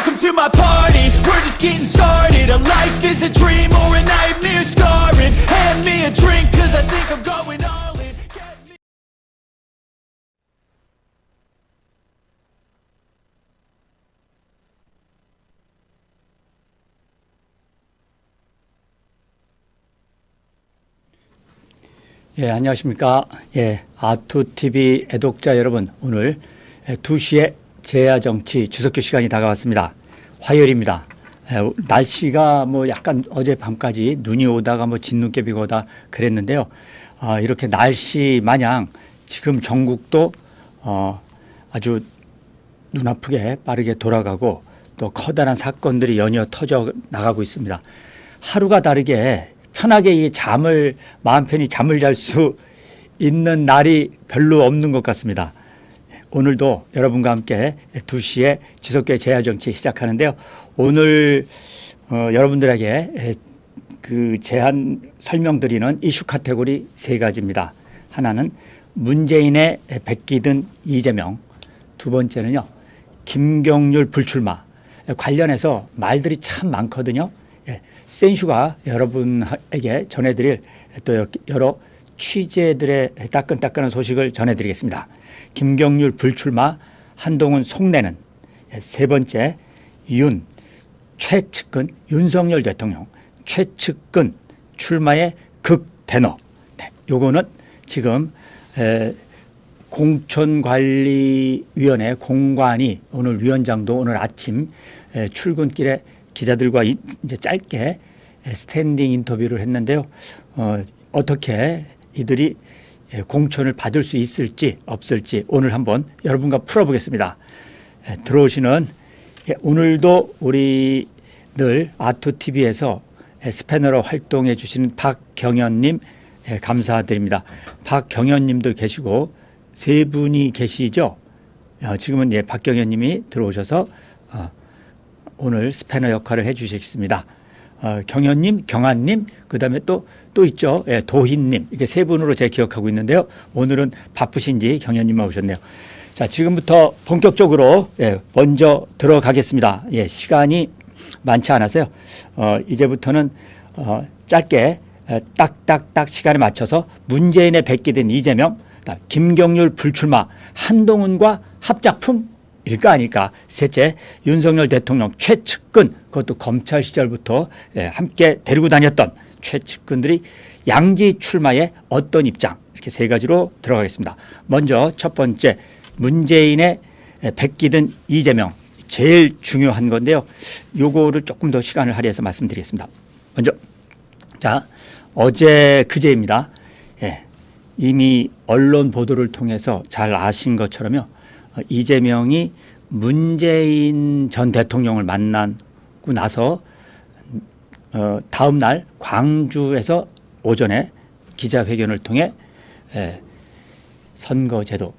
Welcome to my party, we're just getting started. A life is a dream or a nightmare scarring. Hand me a drink cause I think I'm going all in. Get me- 예, 안녕하십니까. 예, 아투TV 애독자 여러분, 오늘 2시에 재야정치 주석교 시간이 다가왔습니다. 화요일입니다. 날씨가 뭐 약간 어젯밤까지 눈이 오다가 뭐 진눈깨비가 오다 그랬는데요. 이렇게 날씨 마냥 지금 전국도 아주 눈아프게 빠르게 돌아가고 또 커다란 사건들이 연이어 터져 나가고 있습니다. 하루가 다르게 편하게 이 마음 편히 잠을 잘 수 있는 날이 별로 없는 것 같습니다. 오늘도 여러분과 함께 2시에 지속계 재야정치 시작하는데요. 오늘 여러분들에게 그 제안 설명드리는 이슈 카테고리 3가지입니다. 하나는 문재인의 백기든 이재명, 두 번째는요 김경률 불출마 관련해서 말들이 참 많거든요. 센슈가 여러분에게 전해드릴 또 여러 취재들의 따끈따끈한 소식을 전해드리겠습니다. 김경률 불출마, 한동훈 속내는, 세 번째 최측근 윤석열 대통령 최측근 출마의 극대노. 요거는 지금 공천관리위원회 공관이 오늘 위원장도 오늘 아침 출근길에 기자들과 이제 짧게 스탠딩 인터뷰를 했는데요. 어떻게 이들이 공천을 받을 수 있을지 없을지 오늘 한번 여러분과 풀어보겠습니다. 들어오시는 오늘도 우리 늘 아투TV에서 스패너로 활동해 주시는 박경현님 감사드립니다. 박경현님도 계시고 세 분이 계시죠. 지금은 박경현님이 들어오셔서 오늘 스패너 역할을 해 주시겠습니다. 경현님, 경한님, 그 다음에 또 있죠. 도희님, 이렇게 세 분으로 제가 기억하고 있는데요. 오늘은 바쁘신지 경현님만 오셨네요. 자, 지금부터 본격적으로 먼저 들어가겠습니다. 시간이 많지 않아서요. 이제부터는 짧게 딱딱딱 시간에 맞춰서 문재인의 백기든 이재명, 김경률 불출마, 한동훈과 합작품일까 아닐까. 셋째, 윤석열 대통령 최측근, 그것도 검찰 시절부터 함께 데리고 다녔던 최측근들이 양지 출마에 어떤 입장, 이렇게 3가지로 들어가겠습니다. 먼저 첫 번째, 문재인의 백기든 이재명, 제일 중요한 건데요. 요거를 조금 더 시간을 할애해서 말씀드리겠습니다. 먼저 자, 그제입니다. 이미 언론 보도를 통해서 잘 아신 것처럼요. 이재명이 문재인 전 대통령을 만나고 나서 다음 날 광주에서 오전에 기자회견을 통해 선거제도,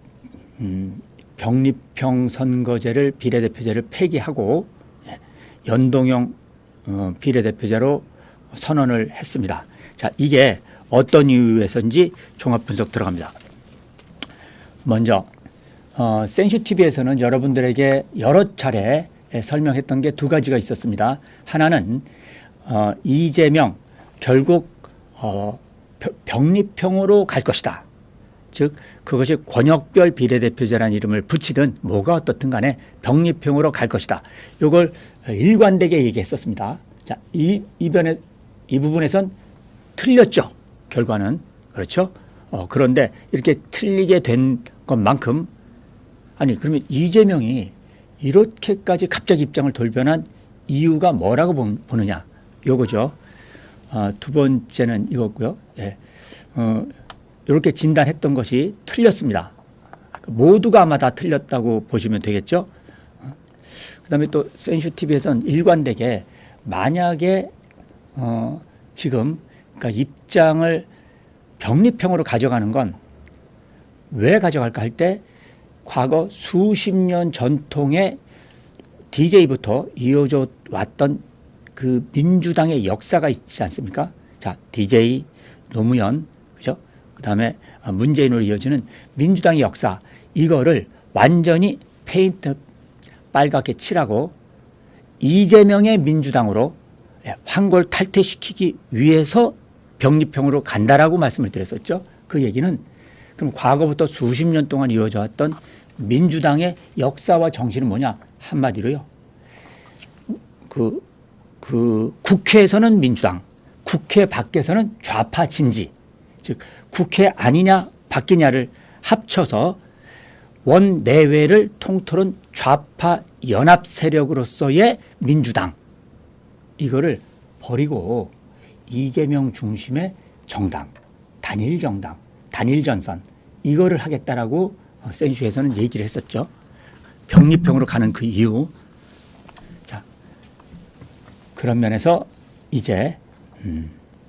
병립형 선거제를 비례대표제를 폐기하고 연동형 비례대표제로 선언을 했습니다. 자, 이게 어떤 이유에서인지 종합 분석 들어갑니다. 먼저 센슈TV에서는 여러분들에게 여러 차례 설명했던 게 2가지가 있었습니다. 하나는 이재명 결국 병립형으로 갈 것이다. 즉 그것이 권역별 비례대표제라는 이름을 붙이든 뭐가 어떻든 간에 병립형으로 갈 것이다. 이걸 일관되게 얘기했었습니다. 자, 이 부분에선 틀렸죠. 결과는. 그렇죠. 그런데 이렇게 틀리게 된 것만큼 아니 그러면 이재명이 이렇게까지 갑자기 입장을 돌변한 이유가 뭐라고 보느냐. 요거죠. 두 번째는 이거고요. 이렇게 진단했던 것이 틀렸습니다. 모두가 아마 다 틀렸다고 보시면 되겠죠. 그다음에 또 센슈TV에서는 일관되게 만약에 지금 그러니까 입장을 병립형으로 가져가는 건 왜 가져갈까 할 때 과거 수십 년 전통의 DJ부터 이어져 왔던 그 민주당의 역사가 있지 않습니까? 자, DJ, 노무현, 그죠? 그 다음에 문재인으로 이어지는 민주당의 역사, 이거를 완전히 페인트 빨갛게 칠하고 이재명의 민주당으로 황골 탈퇴시키기 위해서 병립형으로 간다라고 말씀을 드렸었죠. 그 얘기는 그럼 과거부터 수십 년 동안 이어져 왔던 민주당의 역사와 정신은 뭐냐? 한마디로요. 국회에서는 민주당, 국회 밖에서는 좌파 진지, 즉 국회 아니냐 바뀌냐를 합쳐서 원내외를 통틀은 좌파 연합 세력으로서의 민주당, 이거를 버리고 이재명 중심의 정당, 단일 정당, 단일 전선, 이거를 하겠다라고 센슈에서는 얘기를 했었죠. 병립형으로 가는 그 이유. 자, 그런 면에서 이제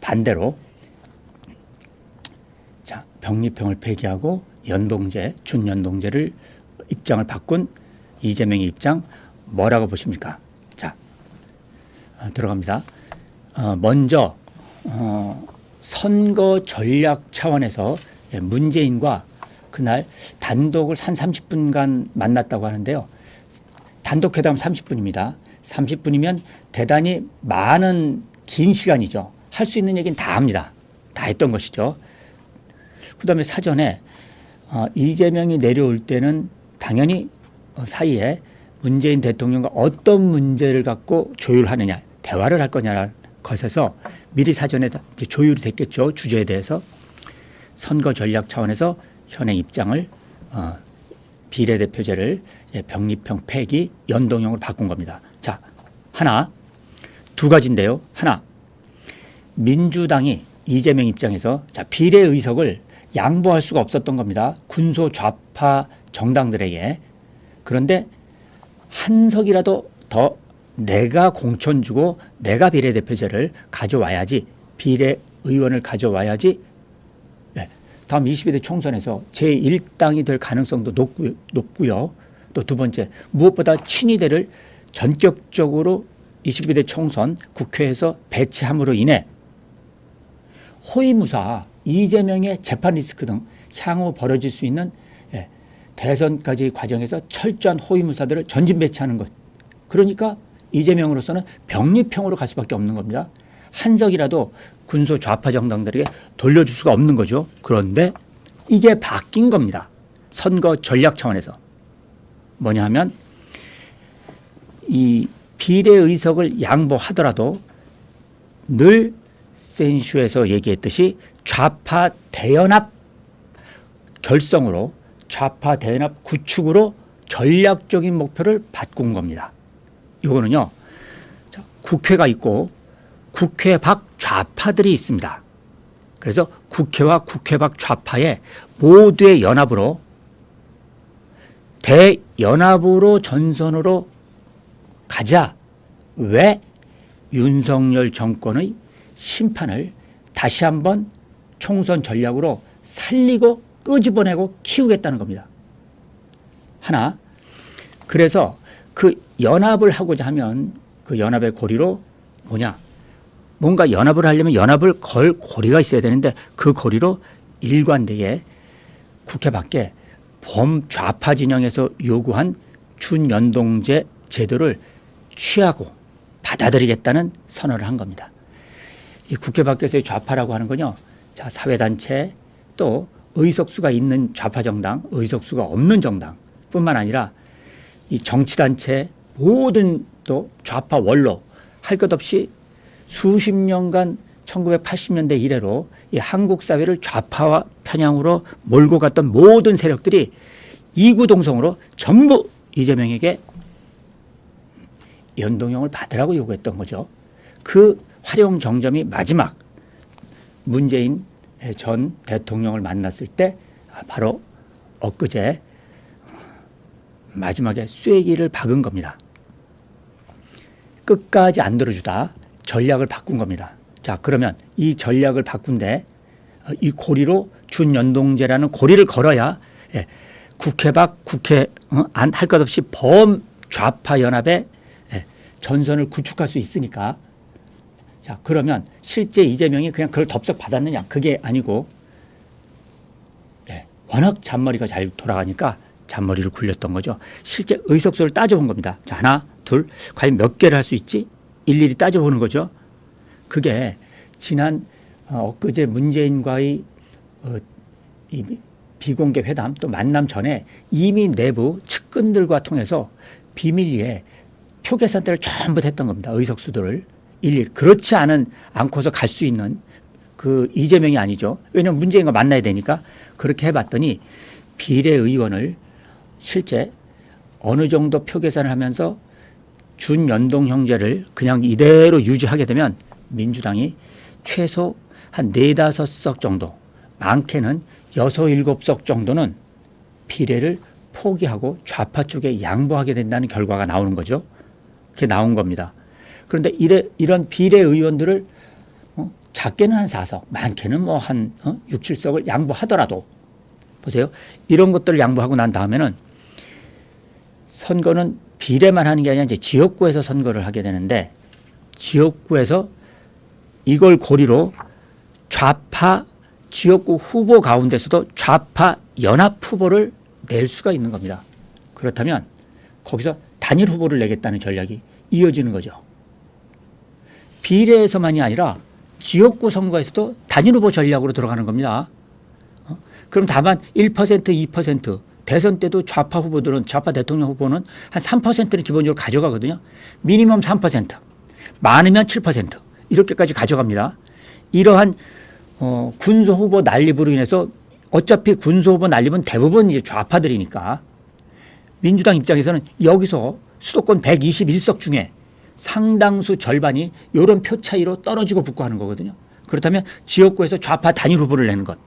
반대로 자, 병립형을 폐기하고 연동제, 준연동제를 입장을 바꾼 이재명의 입장 뭐라고 보십니까? 자, 들어갑니다. 먼저 선거 전략 차원에서 문재인과 그날 단독을 한 30분간 만났다고 하는데요. 단독 회담 30분입니다. 30분이면 대단히 많은 긴 시간이죠. 할 수 있는 얘기는 다 합니다. 다 했던 것이죠. 그다음에 사전에 이재명이 내려올 때는 당연히 사이에 문재인 대통령과 어떤 문제를 갖고 조율하느냐, 대화를 할 거냐라는 것에서 미리 사전에 이제 조율이 됐겠죠. 주제에 대해서. 선거 전략 차원에서 현행 입장을 비례대표제를 병립형 폐기 연동형으로 바꾼 겁니다. 자, 하나, 두 가지인데요. 하나, 민주당이 이재명 입장에서 자, 비례 의석을 양보할 수가 없었던 겁니다. 군소 좌파 정당들에게. 그런데 한 석이라도 더 내가 공천 주고 내가 비례대표제를 가져와야지, 비례의원을 가져와야지 다음 22대 총선에서 제1당이 될 가능성도 높고요. 또 두 번째, 무엇보다 친이대를 전격적으로 22대 총선 국회에서 배치함으로 인해 호위무사, 이재명의 재판 리스크 등 향후 벌어질 수 있는 대선까지 과정에서 철저한 호위무사들을 전진 배치하는 것. 그러니까 이재명으로서는 병립형으로 갈 수밖에 없는 겁니다. 한 석이라도 군소 좌파 정당들에게 돌려줄 수가 없는 거죠. 그런데 이게 바뀐 겁니다. 선거 전략 차원에서. 뭐냐 하면 이 비례의석을 양보하더라도 늘 센슈에서 얘기했듯이 좌파 대연합 결성으로, 좌파 대연합 구축으로 전략적인 목표를 바꾼 겁니다. 이거는요, 국회가 있고 국회 밖 좌파들이 있습니다. 그래서 국회와 국회 밖 좌파의 모두의 연합으로 대연합으로 전선으로 가자. 왜? 윤석열 정권의 심판을 다시 한번 총선 전략으로 살리고 끄집어내고 키우겠다는 겁니다. 하나. 그래서 그 연합을 하고자 하면 그 연합의 고리로 뭐냐? 뭔가 연합을 하려면 연합을 걸 고리가 있어야 되는데 그 고리로 일관되게 국회 밖에 범좌파 진영에서 요구한 준연동제 제도를 취하고 받아들이겠다는 선언을 한 겁니다. 이 국회 밖에서의 좌파라고 하는 건요, 자, 사회단체 또 의석수가 있는 좌파 정당, 의석수가 없는 정당 뿐만 아니라 이 정치단체 모든 또 좌파 원로 할 것 없이 수십 년간 1980년대 이래로 이 한국 사회를 좌파와 편향으로 몰고 갔던 모든 세력들이 이구동성으로 전부 이재명에게 연동형을 받으라고 요구했던 거죠. 그 활용 정점이 마지막 문재인 전 대통령을 만났을 때 바로 엊그제 마지막에 쐐기를 박은 겁니다. 끝까지 안 들어주다 전략을 바꾼 겁니다. 자, 그러면 이 전략을 바꾼데 이 고리로 준연동제라는 고리를 걸어야 국회 밖 국회 안 할 것 없이 범좌파 연합의 전선을 구축할 수 있으니까. 자, 그러면 실제 이재명이 그냥 그걸 덥석 받았느냐? 그게 아니고 워낙 잔머리가 잘 돌아가니까 잔머리를 굴렸던 거죠. 실제 의석수를 따져본 겁니다. 자, 하나, 둘, 과연 몇 개를 할 수 있지? 일일이 따져보는 거죠. 그게 지난 엊그제 문재인과의 이 비공개 회담 또 만남 전에 이미 내부 측근들과 통해서 비밀리에 표 계산대를 전부 했던 겁니다. 의석수들을 일일이. 그렇지 않고서 갈 수 있는 그 이재명이 아니죠. 왜냐하면 문재인과 만나야 되니까. 그렇게 해봤더니 비례의원을 실제 어느 정도 표 계산을 하면서 준연동 형제를 그냥 이대로 유지하게 되면 민주당이 최소 한 4~5석 정도, 많게는 6~7석 정도는 비례를 포기하고 좌파 쪽에 양보하게 된다는 결과가 나오는 거죠. 그게 나온 겁니다. 그런데 이런 비례의원들을 작게는 한 4석, 많게는 뭐 한 6~7석을 양보하더라도 보세요. 이런 것들을 양보하고 난 다음에는 선거는 비례만 하는 게 아니라 이제 지역구에서 선거를 하게 되는데 지역구에서 이걸 고리로 좌파 지역구 후보 가운데서도 좌파 연합 후보를 낼 수가 있는 겁니다. 그렇다면 거기서 단일 후보를 내겠다는 전략이 이어지는 거죠. 비례에서만이 아니라 지역구 선거에서도 단일 후보 전략으로 들어가는 겁니다. 그럼 다만 1%, 2% 대선 때도 좌파 후보들은 좌파 대통령 후보는 한 3%는 기본적으로 가져가거든요. 미니멈 3%, 많으면 7% 이렇게까지 가져갑니다. 이러한 군소 후보 난립으로 인해서 어차피 군소 후보 난립은 대부분 이제 좌파들이니까 민주당 입장에서는 여기서 수도권 121석 중에 상당수 절반이 이런 표 차이로 떨어지고 붙고 하는 거거든요. 그렇다면 지역구에서 좌파 단일 후보를 내는 것.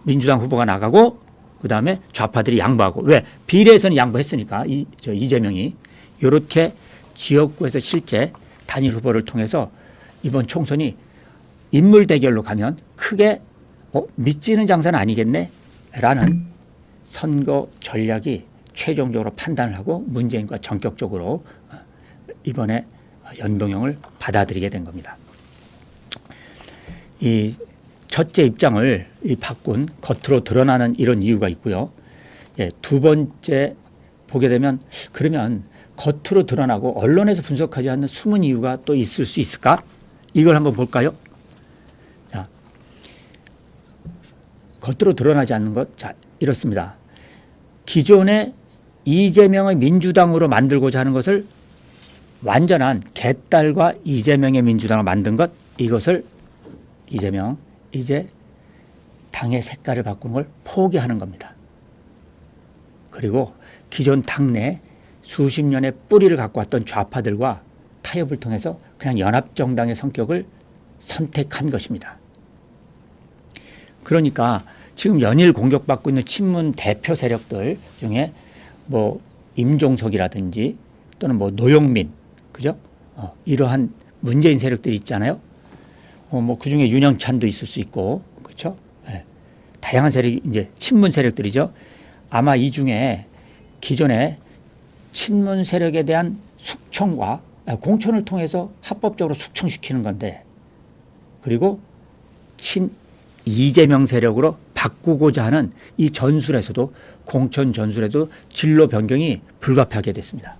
민주당 후보가 나가고 그다음에 좌파들이 양보하고. 왜? 비례에서는 양보했으니까 이재명이. 이렇게 지역구에서 실제 단일 후보를 통해서 이번 총선이 인물 대결로 가면 크게 믿지는 장사는 아니겠네 라는 선거 전략이 최종적으로 판단을 하고 문재인과 전격적으로 이번에 연동형을 받아들이게 된 겁니다. 이 첫째 입장을 바꾼 겉으로 드러나는 이런 이유가 있고요. 두 번째 보게 되면 그러면 겉으로 드러나고 언론에서 분석하지 않는 숨은 이유가 또 있을 수 있을까? 이걸 한번 볼까요? 자, 겉으로 드러나지 않는 것. 자, 이렇습니다. 기존에 이재명의 민주당으로 만들고자 하는 것을 완전한 개딸과 이재명의 민주당을 만든 것, 이것을 이재명 이제 당의 색깔을 바꾸는 걸 포기하는 겁니다. 그리고 기존 당내 수십 년의 뿌리를 갖고 왔던 좌파들과 타협을 통해서 그냥 연합정당의 성격을 선택한 것입니다. 그러니까 지금 연일 공격받고 있는 친문 대표 세력들 중에 뭐 임종석이라든지 또는 뭐 노영민, 그죠? 이러한 문재인 세력들이 있잖아요. 뭐 그중에 윤영찬도 있을 수 있고, 그렇죠? 네. 다양한 세력이 이제 친문 세력들이죠. 아마 이 중에 기존에 친문 세력에 대한 숙청과 공천을 통해서 합법적으로 숙청시키는 건데, 그리고 친 이재명 세력으로 바꾸고자 하는 이 전술에서도 공천 전술에도 진로 변경이 불가피하게 됐습니다.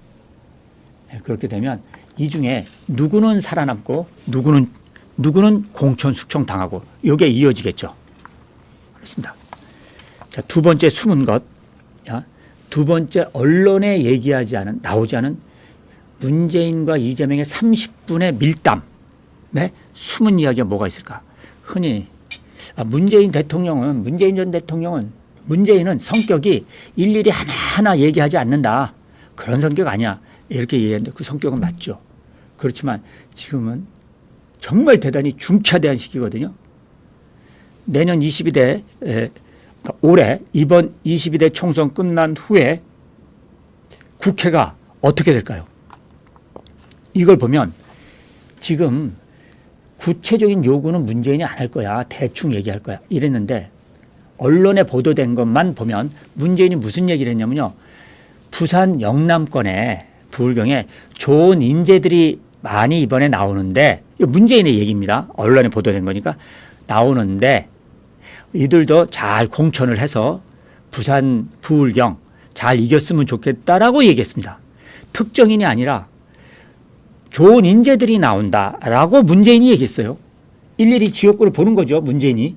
네. 그렇게 되면 이 중에 누구는 살아남고 누구는 공천 숙청 당하고 이게 이어지겠죠. 그렇습니다. 자, 두 번째 숨은 것. 자, 두 번째 언론에 나오지 않은 문재인과 이재명의 30분의 밀담에 숨은 이야기가 뭐가 있을까? 흔히 문재인 전 대통령은 문재인은 성격이 일일이 하나하나 얘기하지 않는다. 그런 성격 아니야. 이렇게 얘기하는데 그 성격은 맞죠. 그렇지만 지금은 정말 대단히 중차대한 시기거든요. 내년 22대, 올해 이번 22대 총선 끝난 후에 국회가 어떻게 될까요? 이걸 보면 지금 구체적인 요구는 문재인이 안 할 거야. 대충 얘기할 거야. 이랬는데 언론에 보도된 것만 보면 문재인이 무슨 얘기를 했냐면요. 부산 영남권에 부울경에 좋은 인재들이 많이 이번에 나오는데, 문재인의 얘기입니다. 언론에 보도된 거니까 나오는데 이들도 잘 공천을 해서 부산 부울경 잘 이겼으면 좋겠다라고 얘기했습니다. 특정인이 아니라 좋은 인재들이 나온다라고 문재인이 얘기했어요. 일일이 지역구를 보는 거죠, 문재인이.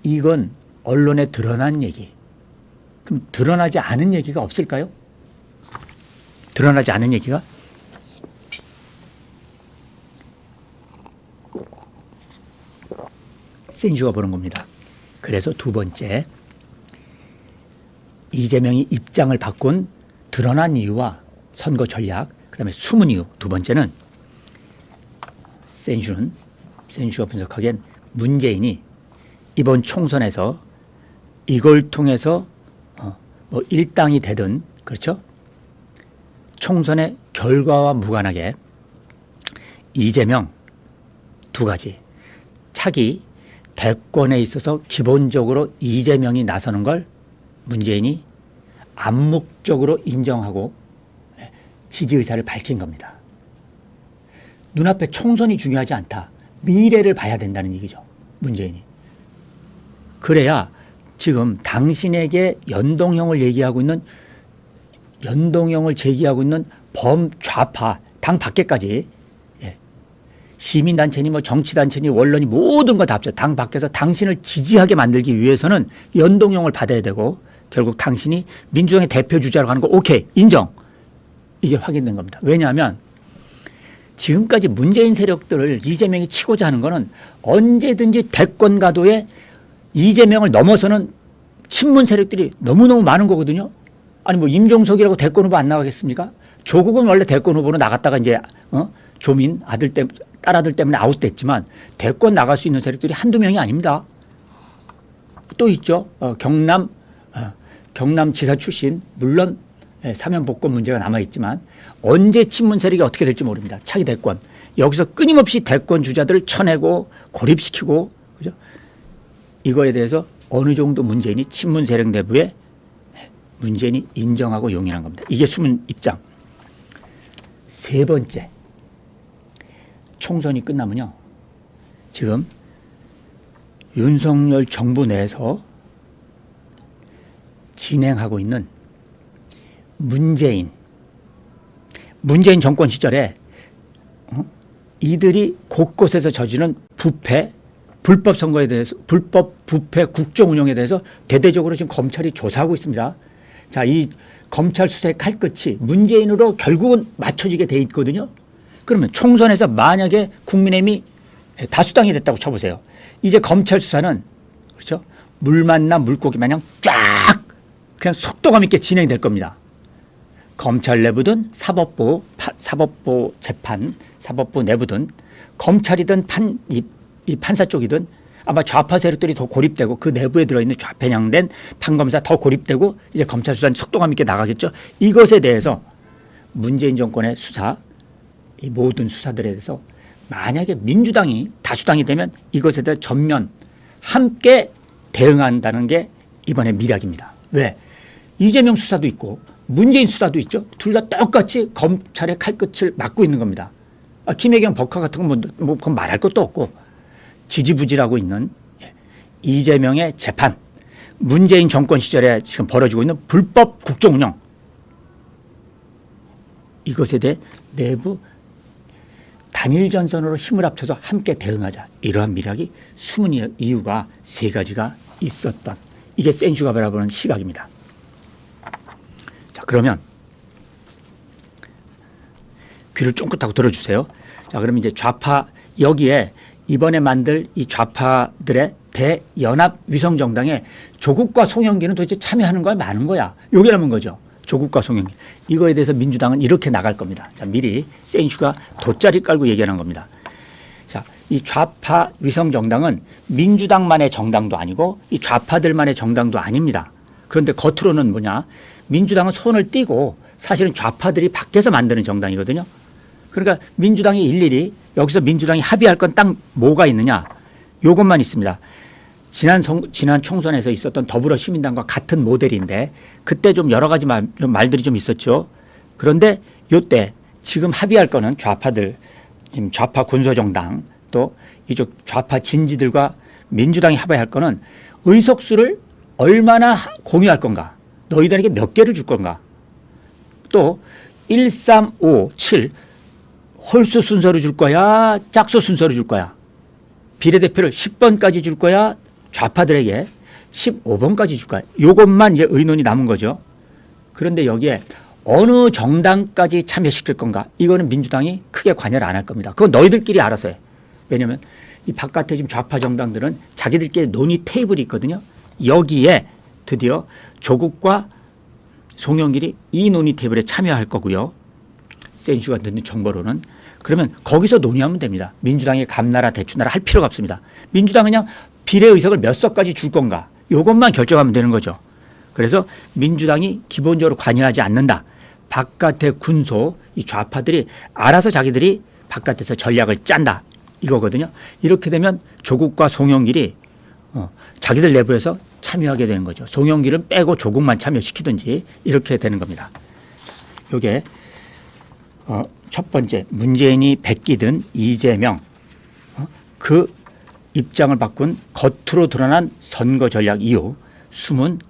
이건 언론에 드러난 얘기. 그럼 드러나지 않은 얘기가 없을까요? 드러나지 않은 얘기가? 센슈가 보는 겁니다. 그래서 두 번째, 이재명이 입장을 바꾼 드러난 이유와 선거 전략, 그다음에 숨은 이유. 두 번째는 센슈가 분석하기엔 문재인이 이번 총선에서 이걸 통해서 뭐 일당이 되든, 그렇죠? 총선의 결과와 무관하게 이재명 두 가지, 차기 대권에 있어서 기본적으로 이재명이 나서는 걸 문재인이 암묵적으로 인정하고 지지 의사를 밝힌 겁니다. 눈앞에 총선이 중요하지 않다. 미래를 봐야 된다는 얘기죠, 문재인이. 그래야 지금 당신에게 연동형을 제기하고 있는 범좌파, 당 밖에까지, 시민단체니 뭐 정치단체니 원론이 모든 거 다 합쳐 당 밖에서 당신을 지지하게 만들기 위해서는 연동형을 받아야 되고, 결국 당신이 민주당의 대표 주자로 가는 거 오케이, 인정. 이게 확인된 겁니다. 왜냐하면 지금까지 문재인 세력들을 이재명이 치고자 하는 거는 언제든지 대권 가도에 이재명을 넘어서는 친문 세력들이 너무너무 많은 거거든요. 아니 뭐 임종석이라고 대권 후보 안 나가겠습니까? 조국은 원래 대권 후보로 나갔다가 이제 조민 딸아들 때문에 아웃됐지만 대권 나갈 수 있는 세력들이 한두 명이 아닙니다. 또 있죠. 경남지사 출신, 물론 사면 복권 문제가 남아있지만 언제 친문 세력이 어떻게 될지 모릅니다. 차기 대권. 여기서 끊임없이 대권 주자들을 쳐내고 고립시키고, 그죠? 이거에 대해서 어느 정도 문재인이 친문 세력 내부에 문재인이 인정하고 용인한 겁니다. 이게 숨은 입장. 세 번째, 총선이 끝나면요, 지금 윤석열 정부 내에서 진행하고 있는 문재인 정권 시절에 이들이 곳곳에서 저지른 부패, 불법 선거에 대해서, 불법 부패 국정 운영에 대해서 대대적으로 지금 검찰이 조사하고 있습니다. 자, 이 검찰 수사의 칼끝이 문재인으로 결국은 맞춰지게 돼 있거든요. 그러면 총선에서 만약에 국민의힘이 다수당이 됐다고 쳐보세요. 이제 검찰 수사는, 그렇죠, 물 만나 물고기 마냥 쫙 그냥 속도감 있게 진행이 될 겁니다. 검찰 내부든 사법부 재판, 사법부 내부든 검찰이든 이 판사 쪽이든 아마 좌파 세력들이 더 고립되고 그 내부에 들어있는 좌편향된 판검사 더 고립되고 이제 검찰 수사는 속도감 있게 나가겠죠. 이것에 대해서 문재인 정권의 수사, 이 모든 수사들에 대해서 만약에 민주당이 다수당이 되면 이것에 대해 전면 함께 대응한다는 게 이번에 미략입니다. 왜? 이재명 수사도 있고 문재인 수사도 있죠. 둘 다 똑같이 검찰의 칼끝을 막고 있는 겁니다. 김혜경 법카 같은 건 뭐 그건 말할 것도 없고, 지지부진하고 있는 이재명의 재판, 문재인 정권 시절에 지금 벌어지고 있는 불법 국정운영, 이것에 대해 내부 단일 전선으로 힘을 합쳐서 함께 대응하자. 이러한 미략이 숨은 이유가 세 가지가 있었던, 이게 센슈가 바라보는 시각입니다. 자, 그러면 귀를 쫑긋하고 들어주세요. 자, 그러면 이제 좌파, 여기에 이번에 만들 이 좌파들의 대연합 위성정당에 조국과 송영기는 도대체 참여하는 거야, 마는 거야? 요게 남은 거죠. 조국과 송영기. 이거에 대해서 민주당은 이렇게 나갈 겁니다. 자, 미리 센슈가 돗자리 깔고 얘기하는 겁니다. 자, 이 좌파 위성정당은 민주당만의 정당도 아니고 이 좌파들만의 정당도 아닙니다. 그런데 겉으로는 뭐냐? 민주당은 손을 떼고 사실은 좌파들이 밖에서 만드는 정당이거든요. 그러니까 민주당이 일일이 여기서 민주당이 합의할 건 딱 뭐가 있느냐? 요것만 있습니다. 지난 총선에서 있었던 더불어시민당과 같은 모델인데 그때 좀 여러 가지 말들이 좀 있었죠. 그런데 요때 지금 합의할 거는 좌파들, 지금 좌파 군소정당 또 이쪽 좌파 진지들과 민주당이 합의할 거는 의석수를 얼마나 공유할 건가? 너희들에게 몇 개를 줄 건가? 또 1357 홀수 순서로 줄 거야? 짝수 순서로 줄 거야? 비례대표를 10번까지 줄 거야? 좌파들에게 15번까지 줄 거야? 이것만 이제 의논이 남은 거죠. 그런데 여기에 어느 정당까지 참여시킬 건가? 이거는 민주당이 크게 관여를 안 할 겁니다. 그건 너희들끼리 알아서 해. 왜냐하면 이 바깥에 지금 좌파 정당들은 자기들끼리 논의 테이블이 있거든요. 여기에 드디어 조국과 송영길이 이 논의 테이블에 참여할 거고요. 센슈가 듣는 정보로는. 그러면 거기서 논의하면 됩니다. 민주당이 감나라 대추나라 할 필요가 없습니다. 민주당은 그냥 비례의석을 몇 석까지 줄 건가? 이것만 결정하면 되는 거죠. 그래서 민주당이 기본적으로 관여하지 않는다. 바깥의 군소, 이 좌파들이 알아서 자기들이 바깥에서 전략을 짠다. 이거거든요. 이렇게 되면 조국과 송영길이 자기들 내부에서 참여하게 되는 거죠. 송영길은 빼고 조국만 참여시키든지 이렇게 되는 겁니다. 이게 첫 번째 문재인이 베끼든 이재명 그 입장을 바꾼 겉으로 드러난 선거 전략 이후 숨은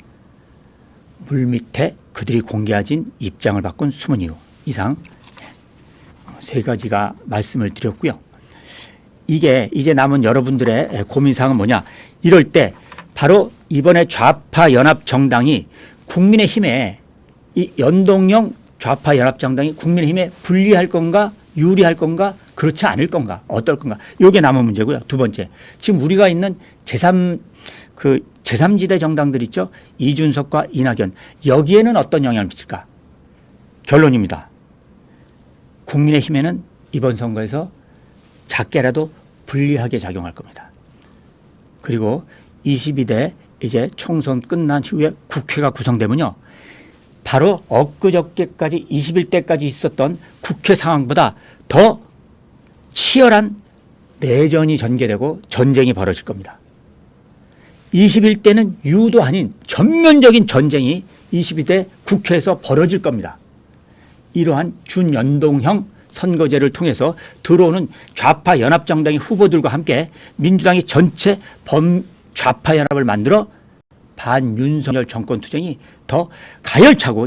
물밑에 그들이 공개하진 입장을 바꾼 숨은 이유 이상 세 가지가 말씀을 드렸고요. 이게 이제 남은 여러분들의 고민사항은 뭐냐. 이럴 때 바로 이번에 좌파 연합정당이 국민의힘에 이 연동형 좌파 연합정당이 국민의힘에 불리할 건가 유리할 건가 그렇지 않을 건가 어떨 건가 이게 남은 문제고요. 두 번째 지금 우리가 있는 제3지대 정당들 있죠. 이준석과 이낙연 여기에는 어떤 영향을 미칠까. 결론입니다. 국민의힘에는 이번 선거에서 작게라도 불리하게 작용할 겁니다. 그리고 22대 이제 총선 끝난 후에 국회가 구성되면요. 바로 엊그저께까지 21대까지 있었던 국회 상황보다 더 치열한 내전이 전개되고 전쟁이 벌어질 겁니다. 21대는 유도 아닌 전면적인 전쟁이 22대 국회에서 벌어질 겁니다. 이러한 준연동형 선거제를 통해서 들어오는 좌파 연합정당의 후보들과 함께 민주당이 전체 범좌파 연합을 만들어 반윤석열 정권 투쟁이 더 가열차고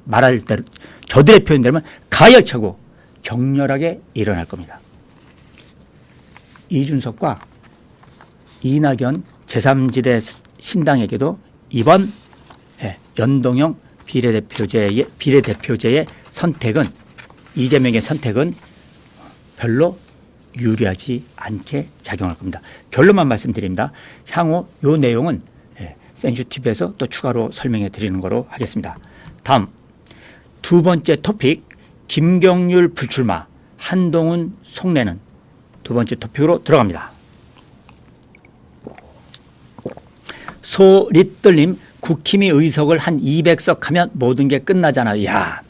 말할 대로 저들의 표현대로면 가열차고 격렬하게 일어날 겁니다. 이준석과 이낙연 제3지대 신당에게도 이번 연동형 비례대표제의 선택은 이재명의 선택은 별로 유리하지 않게 작용할 겁니다. 결론만 말씀드립니다. 향후 이 내용은 센슈TV에서 또 추가로 설명해 드리는 거로 하겠습니다. 다음 두 번째 토픽 김경률 불출마 한동훈 속내는 두 번째 토픽으로 들어갑니다. 소리떨림 국힘이 의석을 한 200석 하면 모든 게 끝나잖아요. 이야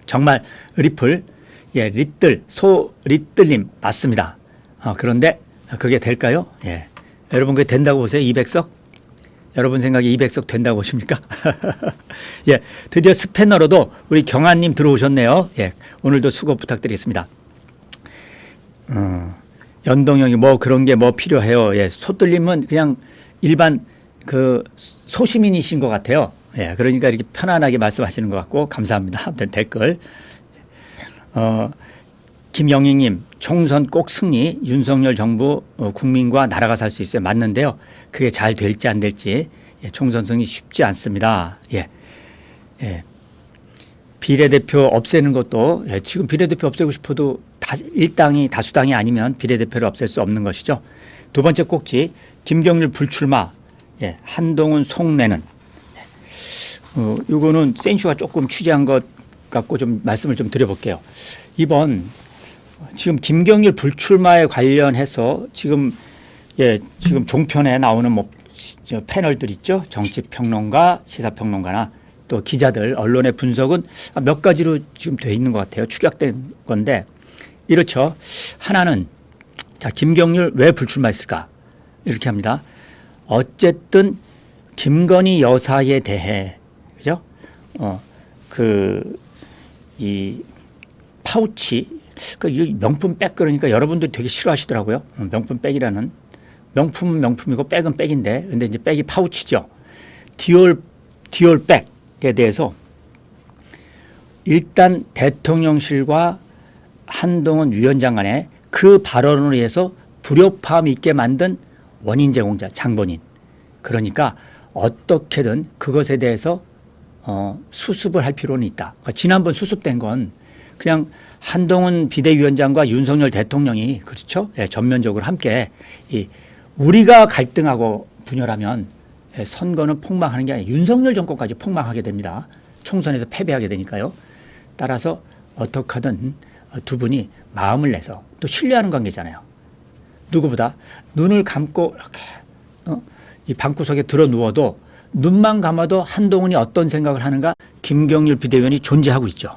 정말 리플 소리떨림 맞습니다. 그런데 그게 될까요? 여러분 그게 된다고 보세요? 200석? 여러분 생각에 200석 된다고 보십니까? 드디어 스패너로도 우리 경아님 들어오셨네요. 오늘도 수고 부탁드리겠습니다. 연동형이 뭐 그런 게 뭐 필요해요. 소떨림은 그냥 일반 그 소시민이신 것 같아요. 그러니까 이렇게 편안하게 말씀하시는 것 같고 감사합니다. 아무튼 댓글. 김영희님 총선 꼭 승리 윤석열 정부 국민과 나라가 살 수 있어요. 맞는데요. 그게 잘 될지 안 될지 총선 승리 쉽지 않습니다. 비례대표 없애는 것도 지금 비례대표 없애고 싶어도 일당이 다수당이 아니면 비례대표를 없앨 수 없는 것이죠. 두 번째 꼭지 김경률 불출마 한동훈 속내는 이거는 센슈가 조금 취재한 것 갖고 좀 말씀을 좀 드려볼게요. 이번 지금 김경률 불출마에 관련해서 지금 종편에 나오는 뭐 패널들 있죠. 정치평론가, 시사평론가나 또 기자들, 언론의 분석은 몇 가지로 지금 돼 있는 것 같아요. 축약된 건데 이렇죠. 하나는 자 김경률 왜 불출마했을까 이렇게 합니다. 어쨌든 김건희 여사에 대해 그죠? 이 파우치 이 명품백 그러니까 여러분들이 되게 싫어하시더라고요. 명품백이라는 명품은 명품이고 백은 백인데 근데 이제 백이 파우치죠. 디올 백에 대해서 일단 대통령실과 한동훈 위원장 간에 그 발언으로 해서 불협화음이 있게 만든 원인 제공자 장본인. 그러니까 어떻게든 그것에 대해서 수습을 할 필요는 있다. 그러니까 지난번 수습된 건 그냥 한동훈 비대위원장과 윤석열 대통령이 그렇죠? 예, 전면적으로 함께 우리가 갈등하고 분열하면 선거는 폭망하는 게 아니라 윤석열 정권까지 폭망하게 됩니다. 총선에서 패배하게 되니까요. 따라서 어떻게 하든 두 분이 마음을 내서 또 신뢰하는 관계잖아요. 누구보다 눈을 감고 이렇게 이 방구석에 들어 누워도 눈만 감아도 한동훈이 어떤 생각을 하는가 김경률 비대위원이 존재하고 있죠.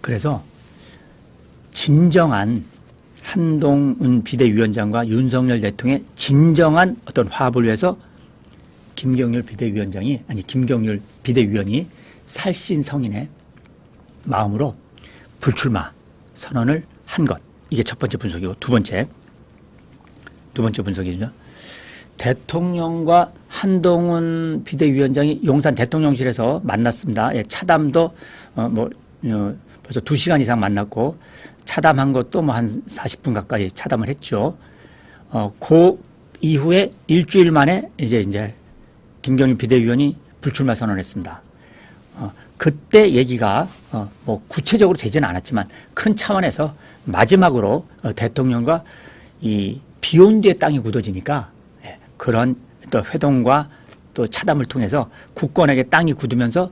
그래서 진정한 한동훈 비대위원장과 윤석열 대통령의 진정한 어떤 화합을 위해서 김경률 비대위원이 살신성인의 마음으로 불출마 선언을 한 것. 이게 첫 번째 분석이고 두 번째 분석이죠. 대통령과 한동훈 비대위원장이 용산 대통령실에서 만났습니다. 예, 차담도 벌써 2시간 이상 만났고 차담한 것도 뭐 한 40분 가까이 차담을 했죠. 그 이후에 일주일 만에 이제 김경률 비대위원이 불출마 선언했습니다. 그때 얘기가 뭐 구체적으로 되지는 않았지만 큰 차원에서 마지막으로 대통령과 이 비온 뒤에 땅이 굳어지니까 그런 또 회동과 또 차담을 통해서 국권에게 땅이 굳으면서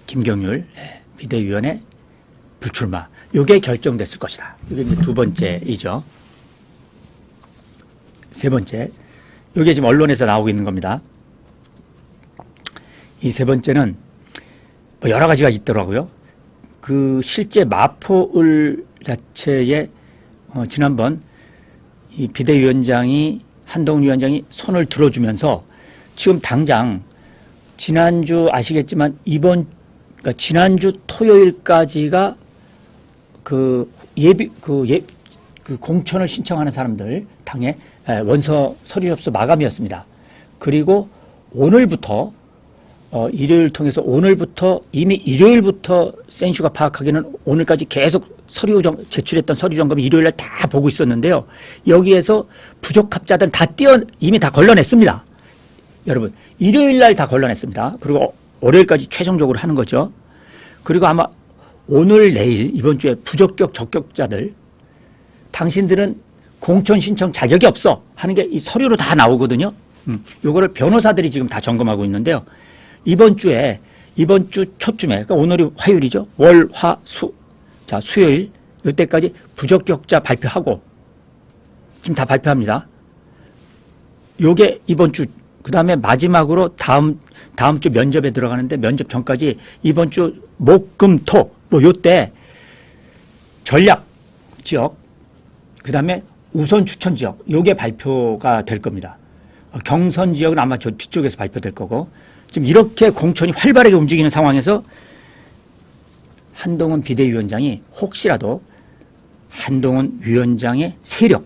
김경률 비대위원의 불출마 이게 결정됐을 것이다. 이게 이제 두 번째이죠. 세 번째, 이게 지금 언론에서 나오고 있는 겁니다. 이 세 번째는 뭐 여러 가지가 있더라고요. 그 실제 마포을 자체에 지난번 이 비대위원장이 한동훈 위원장이 손을 들어주면서 지금 당장 지난주 아시겠지만 그러니까 지난주 토요일까지가 그 공천을 신청하는 사람들 당에 원서 서류 접수 마감이었습니다. 그리고 오늘부터 일요일 통해서 오늘부터 이미 일요일부터 센슈가 파악하기는 오늘까지 계속 제출했던 서류 점검 일요일날 다 보고 있었는데요. 여기에서 부적합자들은 이미 다 걸러냈습니다. 여러분 일요일날 다 걸러냈습니다. 그리고 월요일까지 최종적으로 하는 거죠. 그리고 아마 오늘 내일 이번 주에 부적격 적격자들 당신들은 공천 신청 자격이 없어 하는 게 이 서류로 다 나오거든요. 요거를 변호사들이 지금 다 점검하고 있는데요. 이번 주 초쯤에 그러니까 오늘이 화요일이죠. 월, 화, 수. 자, 수요일 이때까지 부적격자 발표하고 지금 다 발표합니다. 요게 이번 주 그다음에 마지막으로 다음 주 면접에 들어가는데 면접 전까지 이번 주 목, 금, 토 뭐 요때 전략 지역 그다음에 우선 추천 지역 요게 발표가 될 겁니다. 경선 지역은 아마 저 뒤쪽에서 발표될 거고 지금 이렇게 공천이 활발하게 움직이는 상황에서 한동훈 비대위원장이 혹시라도 한동훈 위원장의 세력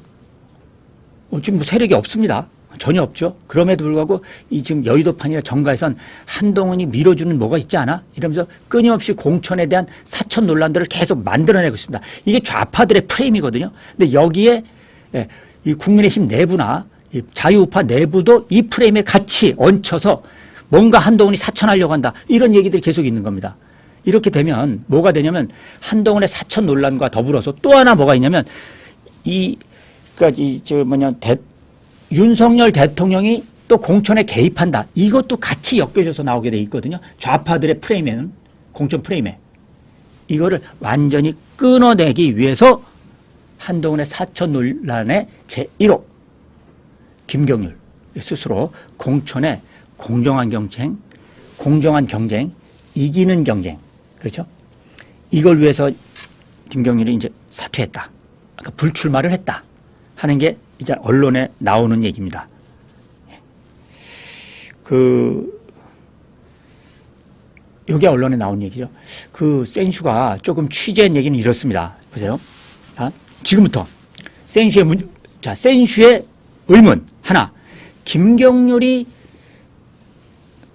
지금 뭐 세력이 없습니다. 전혀 없죠. 그럼에도 불구하고 이 지금 여의도판이나 정가에선 한동훈이 밀어주는 뭐가 있지 않아? 이러면서 끊임없이 공천에 대한 사천 논란들을 계속 만들어내고 있습니다. 이게 좌파들의 프레임이거든요. 근데 여기에 이 국민의힘 내부나 이 자유우파 내부도 이 프레임에 같이 얹혀서 뭔가 한동훈이 사천하려고 한다. 이런 얘기들이 계속 있는 겁니다. 이렇게 되면 뭐가 되냐면 한동훈의 사천 논란과 더불어서 또 하나 뭐가 있냐면 윤석열 대통령이 또 공천에 개입한다. 이것도 같이 엮여져서 나오게 돼 있거든요. 좌파들의 프레임에는 공천 프레임에 이거를 완전히 끊어내기 위해서 한동훈의 사천 논란의 제1호 김경률 스스로 공천에 공정한 경쟁, 이기는 경쟁. 그렇죠? 이걸 위해서 김경률이 이제 사퇴했다. 그러니까 불출마를 했다. 하는 게 이제 언론에 나오는 얘기입니다. 요게 언론에 나온 얘기죠. 센슈가 조금 취재한 얘기는 이렇습니다. 보세요. 지금부터 센슈의 의문 하나. 김경률이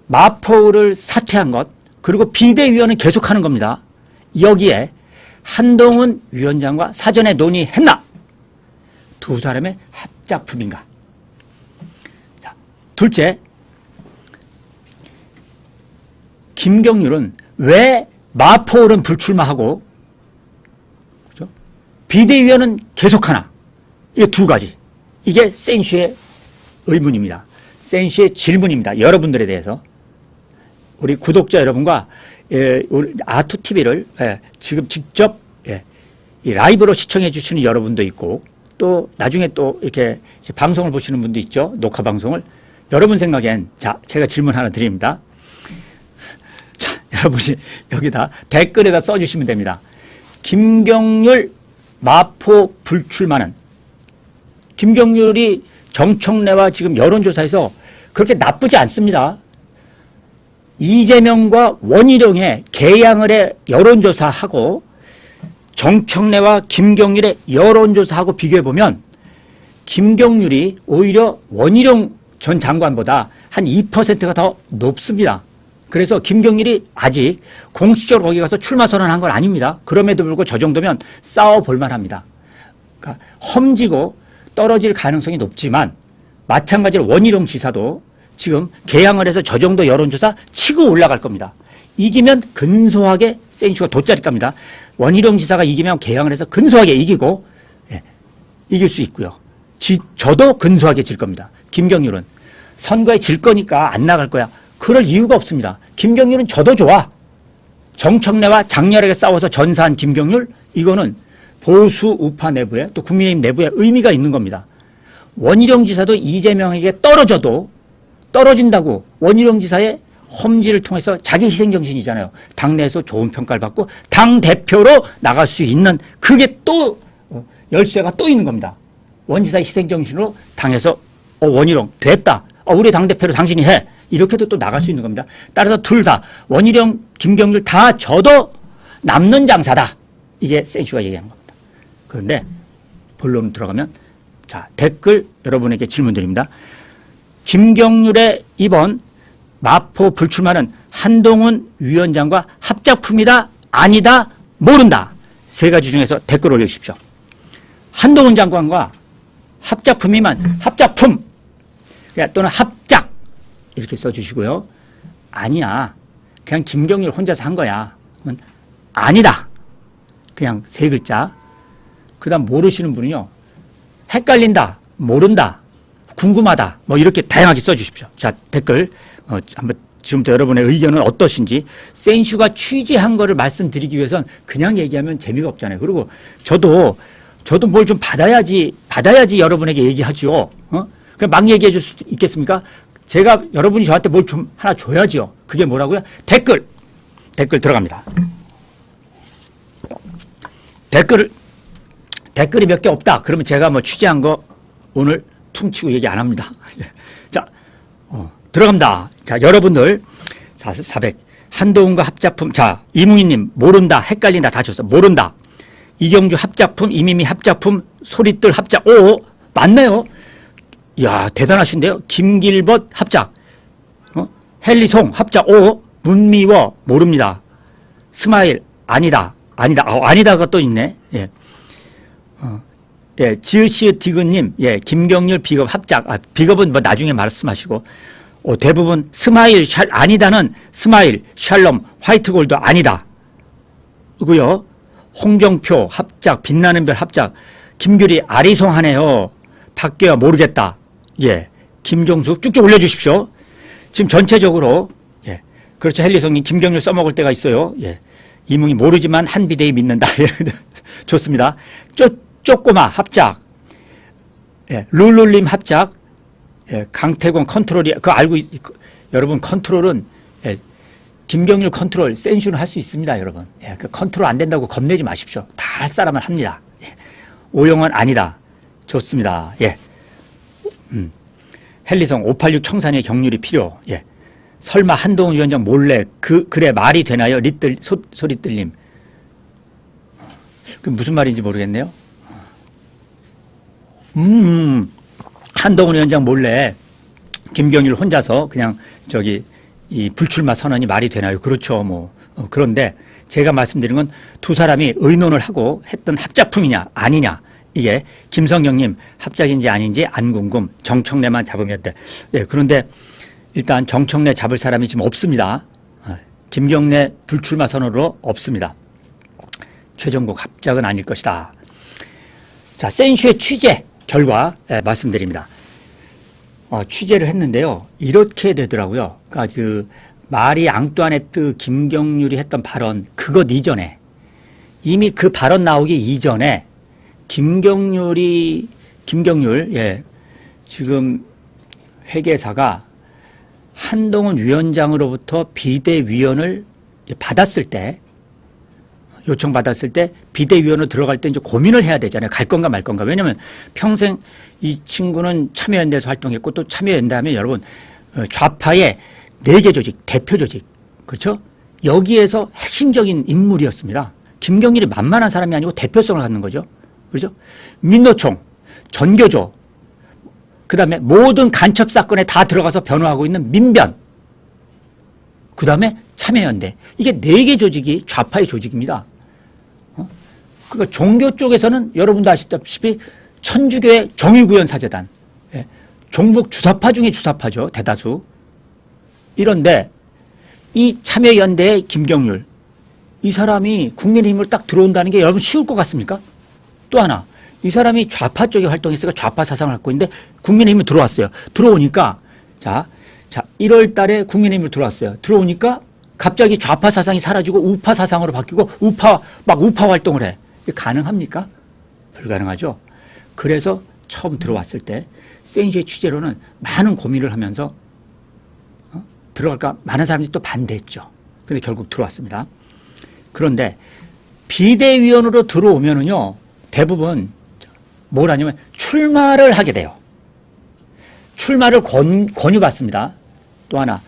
마포를 사퇴한 것, 그리고 비대위원은 계속하는 겁니다. 여기에 한동훈 위원장과 사전에 논의했나? 두 사람의 합작품인가? 자, 둘째, 김경률은 왜 마포는 불출마하고, 그렇죠? 비대위원은 계속하나? 이 두 가지. 이게 센슈의 의문입니다. 센슈의 질문입니다. 여러분들에 대해서. 우리 구독자 여러분과 우리 아투TV를 지금 직접 이 라이브로 시청해 주시는 여러분도 있고, 또 나중에 또 이렇게 방송을 보시는 분도 있죠. 녹화 방송을. 여러분 생각엔, 자, 제가 질문 하나 드립니다. 자, 여러분이 여기다 댓글에다 써주시면 됩니다. 김경률 마포 불출마는, 김경률이 정청래와 지금 여론조사에서 그렇게 나쁘지 않습니다. 이재명과 원희룡의 개양을 해 여론조사하고 정청래와 김경률의 여론조사하고 비교해보면 김경률이 오히려 원희룡 전 장관보다 한 2%가 더 높습니다. 그래서 김경률이 아직 공식적으로 거기 가서 출마 선언한 건 아닙니다. 그럼에도 불구하고 저 정도면 싸워볼 만합니다. 그러니까 험지고 떨어질 가능성이 높지만 마찬가지로 원희룡 지사도 지금 개항을 해서 저 정도 여론조사 치고 올라갈 겁니다. 이기면 근소하게 센슈가 돗자리 갑니다. 원희룡 지사가 이기면 개항을 해서 근소하게 이기고 이길 수 있고요. 저도 근소하게 질 겁니다. 김경률은 선거에 질 거니까 안 나갈 거야. 그럴 이유가 없습니다. 김경률은 저도 좋아. 정청래와 장렬하게 싸워서 전사한 김경률, 이거는 보수 우파 내부에 또 국민의힘 내부에 의미가 있는 겁니다. 원희룡 지사도 이재명에게 떨어진다고 원희룡 지사의 험지를 통해서 자기 희생정신이잖아요. 당내에서 좋은 평가를 받고 당대표로 나갈 수 있는, 그게 또 열쇠가 또 있는 겁니다. 원 지사의 희생정신으로 당에서 원희룡 됐다. 우리 당대표로 당신이 해. 이렇게도 또 나갈 수 있는 겁니다. 따라서 둘 다 원희룡, 김경률 다 저도 남는 장사다. 이게 센슈가 얘기하는 겁니다. 그런데 본론 들어가면, 자, 댓글 여러분에게 질문 드립니다. 김경률의 이번 마포 불출마는 한동훈 위원장과 합작품이다, 아니다, 모른다. 세 가지 중에서 댓글 올려주십시오. 한동훈 장관과 합작품이면 합작품 또는 합작 이렇게 써주시고요. 아니야, 그냥 김경률 혼자서 한 거야. 아니다. 그냥 세 글자. 그 다음 모르시는 분은요, 헷갈린다, 모른다, 궁금하다, 뭐 이렇게 다양하게 써주십시오. 자, 댓글 한번 지금부터 여러분의 의견은 어떠신지. 센슈가 취재한 거를 말씀드리기 위해선 그냥 얘기하면 재미가 없잖아요. 그리고 저도 뭘 좀 받아야지 여러분에게 얘기하죠. 그냥 막 얘기해 줄 수 있겠습니까? 제가 여러분이 저한테 뭘 좀 하나 줘야죠. 그게 뭐라고요? 댓글 들어갑니다. 댓글이 몇 개 없다. 그러면 제가 뭐 취재한 거 오늘 퉁치고 얘기 안 합니다. 자, 들어갑니다. 자, 여러분들. 자, 400. 한동훈과 합작품. 자, 이뭉희님, 모른다, 헷갈린다, 다 줬어. 모른다. 이경주 합작품, 이미미 합작품, 소리뜰 합작. 오, 맞네요. 이야, 대단하신데요. 김길벗 합작. 헨리송 합작. 오, 문미워, 모릅니다. 스마일, 아니다. 아니다가 또 있네. 예. 지읒시읒 디그님, 김경률 비겁 합작. 비겁은 뭐 나중에 말씀하시고, 대부분 스마일, 아니다는 스마일, 샬롬, 화이트골드 아니다. 그고요. 홍정표 합작, 빛나는 별 합작, 김규리 아리송하네요. 밖에야 모르겠다. 김종숙 쭉쭉 올려주십시오. 지금 전체적으로, 그렇죠. 헨리성님, 김경률 써먹을 때가 있어요. 이뭉이 모르지만 한비대위 믿는다. 좋습니다. 쪼꼬마 합작, 룰룰님 합작, 강태공 컨트롤이, 그거 알고, 여러분 컨트롤은, 김경률 컨트롤, 센슈는 할 수 있습니다, 여러분. 그 컨트롤 안 된다고 겁내지 마십시오. 다 할 사람은 합니다. 오영원 아니다. 좋습니다. 헨리성 586 청산의 경률이 필요. 설마 한동훈 위원장 몰래 그래 말이 되나요? 소리뜰님. 그 무슨 말인지 모르겠네요. 한동훈 위원장 몰래 김경률 혼자서 그냥 이 불출마 선언이 말이 되나요? 그렇죠. 뭐 그런데 제가 말씀드린 건 두 사람이 의논을 하고 했던 합작품이냐 아니냐, 이게 김성경님 합작인지 아닌지 안 궁금, 정청래만 잡으면 돼. 예, 그런데 일단 정청래 잡을 사람이 지금 없습니다. 김경래 불출마 선언으로 없습니다. 최종국 합작은 아닐 것이다. 자, 센슈의 취재 결과 말씀드립니다. 취재를 했는데요. 이렇게 되더라고요. 그러니까 그 마리 앙뚜아네트 김경률이 했던 발언, 그것 이전에, 이미 그 발언 나오기 이전에 김경률, 예, 지금 회계사가 한동훈 위원장으로부터 비대위원을 받았을 때, 요청받았을 때 비대위원으로 들어갈 때 이제 고민을 해야 되잖아요. 갈 건가 말 건가. 왜냐하면 평생 이 친구는 참여연대에서 활동했고 또 참여연대 하면 여러분 좌파의 4개 조직, 대표 조직, 그렇죠? 여기에서 핵심적인 인물이었습니다. 김경률이 만만한 사람이 아니고 대표성을 갖는 거죠. 그렇죠? 민노총, 전교조, 그다음에 모든 간첩 사건에 다 들어가서 변호하고 있는 민변, 그다음에 참여연대. 이게 4개 조직이 좌파의 조직입니다. 그러니까 종교 쪽에서는 여러분도 아시다시피 천주교의 정의구현사재단, 예, 종북 주사파 중에 주사파죠. 대다수. 이런데 이 참여연대의 김경률, 이 사람이 국민의힘으로 딱 들어온다는 게 여러분 쉬울 것 같습니까? 또 하나, 이 사람이 좌파 쪽에 활동했으니까 좌파 사상을 갖고 있는데 국민의힘으로 들어왔어요. 들어오니까 자 1월 달에 국민의힘으로 들어왔어요. 들어오니까 갑자기 좌파 사상이 사라지고 우파 사상으로 바뀌고 우파 활동을 해. 이게 가능합니까? 불가능하죠. 그래서 처음 들어왔을 때 센슈의 취재로는 많은 고민을 하면서 들어갈까 많은 사람들이 또 반대했죠. 그런데 결국 들어왔습니다. 그런데 비대위원으로 들어오면은요, 대부분 뭘 하냐면 출마를 하게 돼요. 출마를 권유받습니다. 또 하나,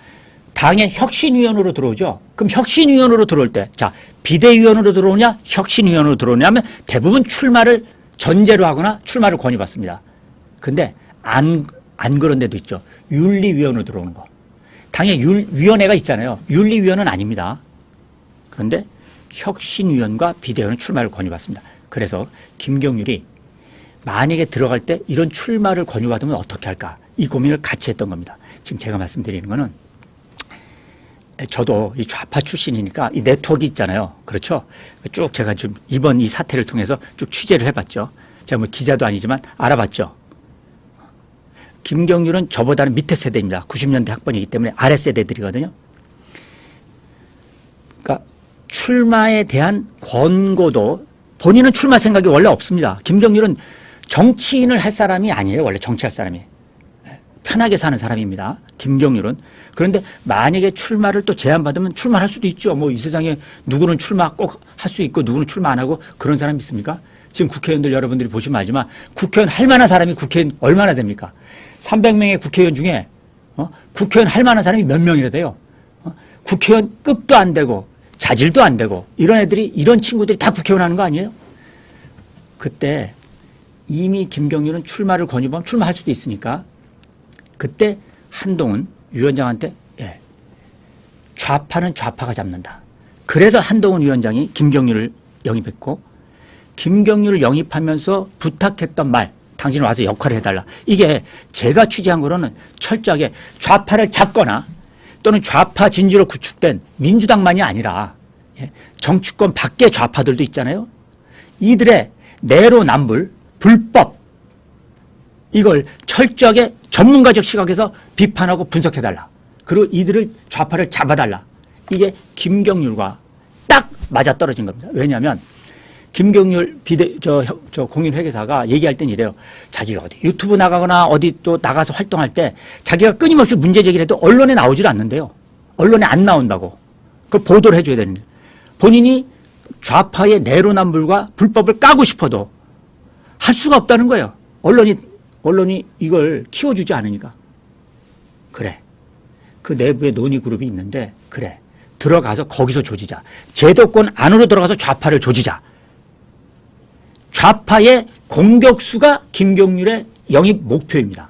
당의 혁신위원으로 들어오죠. 그럼 혁신위원으로 들어올 때, 자, 비대위원으로 들어오냐, 혁신위원으로 들어오냐 하면 대부분 출마를 전제로 하거나 출마를 권유받습니다. 근데 안 그런 데도 있죠. 윤리위원으로 들어오는 거. 당의 위원회가 있잖아요. 윤리위원은 아닙니다. 그런데 혁신위원과 비대위원은 출마를 권유받습니다. 그래서 김경률이 만약에 들어갈 때 이런 출마를 권유받으면 어떻게 할까? 이 고민을 같이 했던 겁니다. 지금 제가 말씀드리는 거는 저도 이 좌파 출신이니까 이 네트워크 있잖아요. 그렇죠? 쭉 제가 좀 이번 이 사태를 통해서 쭉 취재를 해봤죠. 제가 뭐 기자도 아니지만 알아봤죠. 김경률은 저보다는 밑에 세대입니다. 90년대 학번이기 때문에 아래 세대들이거든요. 그러니까 출마에 대한 권고도, 본인은 출마 생각이 원래 없습니다. 김경률은 정치인을 할 사람이 아니에요. 원래 정치할 사람이. 편하게 사는 사람입니다. 김경률은. 그런데 만약에 출마를 또 제안받으면 출마할 수도 있죠. 뭐 이 세상에 누구는 출마 꼭 할 수 있고 누구는 출마 안 하고 그런 사람 있습니까? 지금 국회의원들 여러분들이 보시면 알지만 국회의원 할 만한 사람이 국회의원 얼마나 됩니까? 300명의 국회의원 중에 국회의원 할 만한 사람이 몇 명이나 돼요? 국회의원 급도 안 되고 자질도 안 되고 이런 친구들이 다 국회의원 하는 거 아니에요? 그때 이미 김경률은 출마를 권유하면 출마할 수도 있으니까 그때 한동훈 위원장한테 좌파는 좌파가 잡는다. 그래서 한동훈 위원장이 김경률을 영입했고 김경률을 영입하면서 부탁했던 말, 당신 와서 역할을 해달라. 이게 제가 취재한 거로는 철저하게 좌파를 잡거나 또는 좌파 진주로 구축된 민주당만이 아니라 정치권 밖의 좌파들도 있잖아요. 이들의 내로남불, 불법, 이걸 철저하게 전문가적 시각에서 비판하고 분석해달라. 그리고 이들을 좌파를 잡아달라. 이게 김경률과 딱 맞아떨어진 겁니다. 왜냐하면 김경률 공인회계사가 얘기할 땐 이래요. 자기가 어디 유튜브 나가거나 어디 또 나가서 활동할 때 자기가 끊임없이 문제 제기를 해도 언론에 나오질 않는데요. 언론에 안 나온다고. 그걸 보도를 해줘야 되는데 본인이 좌파의 내로남불과 불법을 까고 싶어도 할 수가 없다는 거예요. 언론이 이걸 키워주지 않으니까. 그래. 그 내부에 논의그룹이 있는데 그래. 들어가서 거기서 조지자. 제도권 안으로 들어가서 좌파를 조지자. 좌파의 공격수가 김경률의 영입 목표입니다.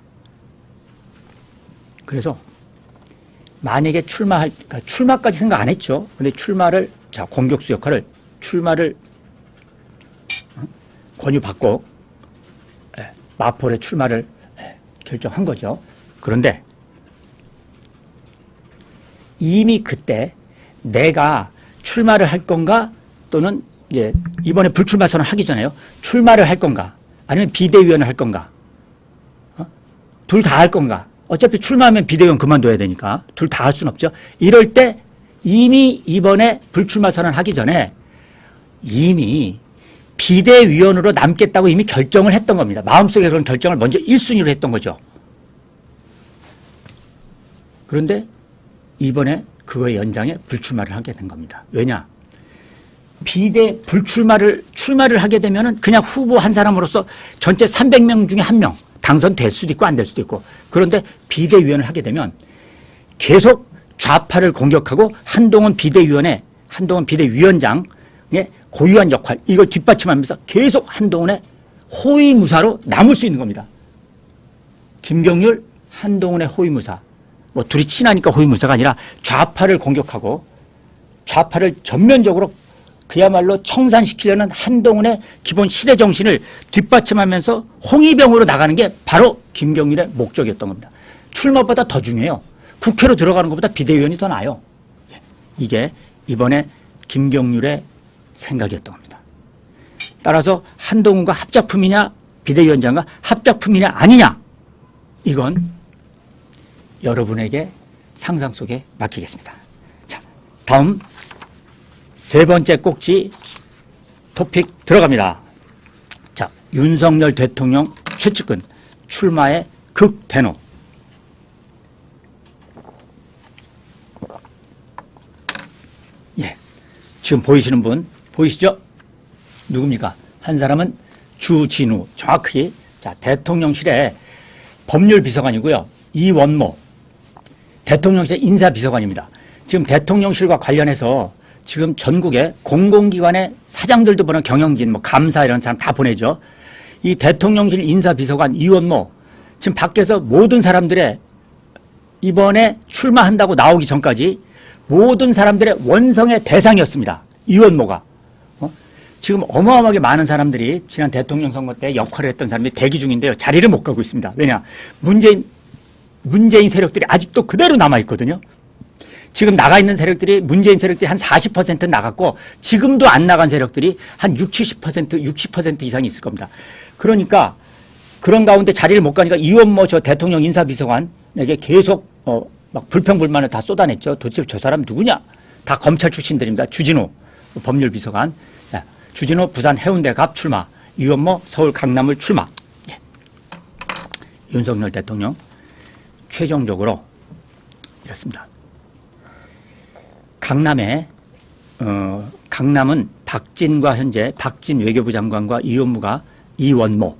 그래서 만약에 그러니까 출마까지 생각 안 했죠. 근데 공격수 역할을 출마를 권유받고 마포의 출마를 결정한 거죠. 그런데 이미 그때 내가 출마를 할 건가 또는 이제 이번에 불출마 선언 하기 전에요. 출마를 할 건가 아니면 비대위원을 할 건가 둘 다 할 건가. 어차피 출마하면 비대위원 그만둬야 되니까 둘 다 할 수는 없죠. 이럴 때 이미 이번에 불출마 선언하기 전에 이미 비대위원으로 남겠다고 이미 결정을 했던 겁니다. 마음속에 그런 결정을 먼저 1순위로 했던 거죠. 그런데 이번에 그거의 연장에 불출마를 하게 된 겁니다. 왜냐? 출마를 하게 되면은 그냥 후보 한 사람으로서 전체 300명 중에 1명 당선될 수도 있고 안 될 수도 있고. 그런데 비대위원을 하게 되면 계속 좌파를 공격하고 한동훈 비대위원장의 고유한 역할, 이걸 뒷받침하면서 계속 한동훈의 호위무사로 남을 수 있는 겁니다. 김경률, 한동훈의 호위무사. 뭐 둘이 친하니까 호위무사가 아니라 좌파를 공격하고 좌파를 전면적으로 그야말로 청산시키려는 한동훈의 기본 시대 정신을 뒷받침하면서 홍위병으로 나가는 게 바로 김경률의 목적이었던 겁니다. 출마보다 더 중요해요. 국회로 들어가는 것보다 비대위원이 더 나아요. 이게 이번에 김경률의 생각이었던 겁니다. 따라서 한동훈과 합작품이냐 비대위원장과 합작품이냐 아니냐, 이건 여러분에게 상상 속에 맡기겠습니다. 자, 다음 세 번째 꼭지 토픽 들어갑니다. 자, 윤석열 대통령 최측근 출마의 극대노. 예, 지금 보이시는 분 보이시죠? 누굽니까? 한 사람은 주진우, 정확히 자 대통령실의 법률비서관이고요. 이원모 대통령실 인사비서관입니다. 지금 대통령실과 관련해서 지금 전국에 공공기관의 사장들도 보는 경영진, 뭐 감사 이런 사람 다 보내죠. 이 대통령실 인사비서관 이원모 지금 밖에서 모든 사람들의 이번에 출마한다고 나오기 전까지 모든 사람들의 원성의 대상이었습니다. 이원모가. 지금 어마어마하게 많은 사람들이 지난 대통령 선거 때 역할을 했던 사람들이 대기 중인데요. 자리를 못 가고 있습니다. 왜냐? 문재인 세력들이 아직도 그대로 남아있거든요. 지금 나가 있는 세력들이 문재인 세력들이 한 40% 나갔고 지금도 안 나간 세력들이 한 60% 이상이 있을 겁니다. 그러니까 그런 가운데 자리를 못 가니까 이원모 저 대통령 인사비서관에게 계속 막 불평불만을 다 쏟아냈죠. 도대체 저 사람 누구냐? 다 검찰 출신들입니다. 주진우 법률비서관, 주진우 부산 해운대 갑 출마, 이원모 서울 강남을 출마. 예. 윤석열 대통령 최종적으로 이렇습니다. 강남은 박진과 현재 박진 외교부 장관과 이원모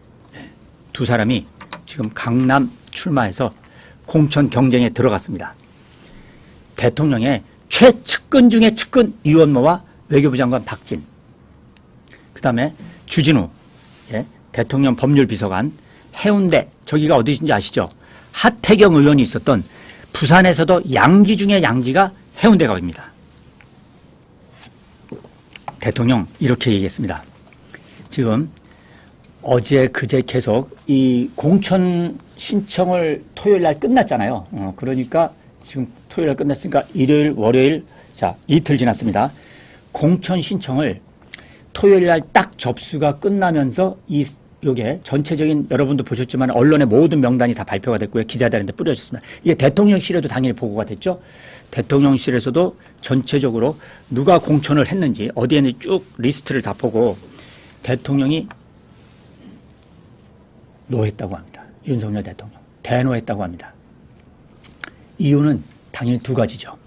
두 사람이 지금 강남 출마해서 공천 경쟁에 들어갔습니다. 대통령의 최측근 중에 측근 이원모와 외교부 장관 박진, 그 다음에 주진우 대통령 법률비서관, 해운대 저기가 어디신지 아시죠? 하태경 의원이 있었던 부산에서도 양지 중에 양지가 해운대갑입니다. 대통령 이렇게 얘기했습니다. 지금 어제 그제 계속 이 공천 신청을 토요일 날 끝났잖아요. 그러니까 지금 토요일 날 끝났으니까 일요일, 월요일, 자 이틀 지났습니다. 공천 신청을 토요일 날 딱 접수가 끝나면서 요게 전체적인 여러분도 보셨지만 언론의 모든 명단이 다 발표가 됐고요. 기자들한테 뿌려졌습니다. 이게 대통령실에도 당연히 보고가 됐죠. 대통령실에서도 전체적으로 누가 공천을 했는지 어디에 있는지 쭉 리스트를 다 보고 대통령이 노했다고 합니다. 윤석열 대통령. 대노했다고 합니다. 이유는 당연히 두 가지죠.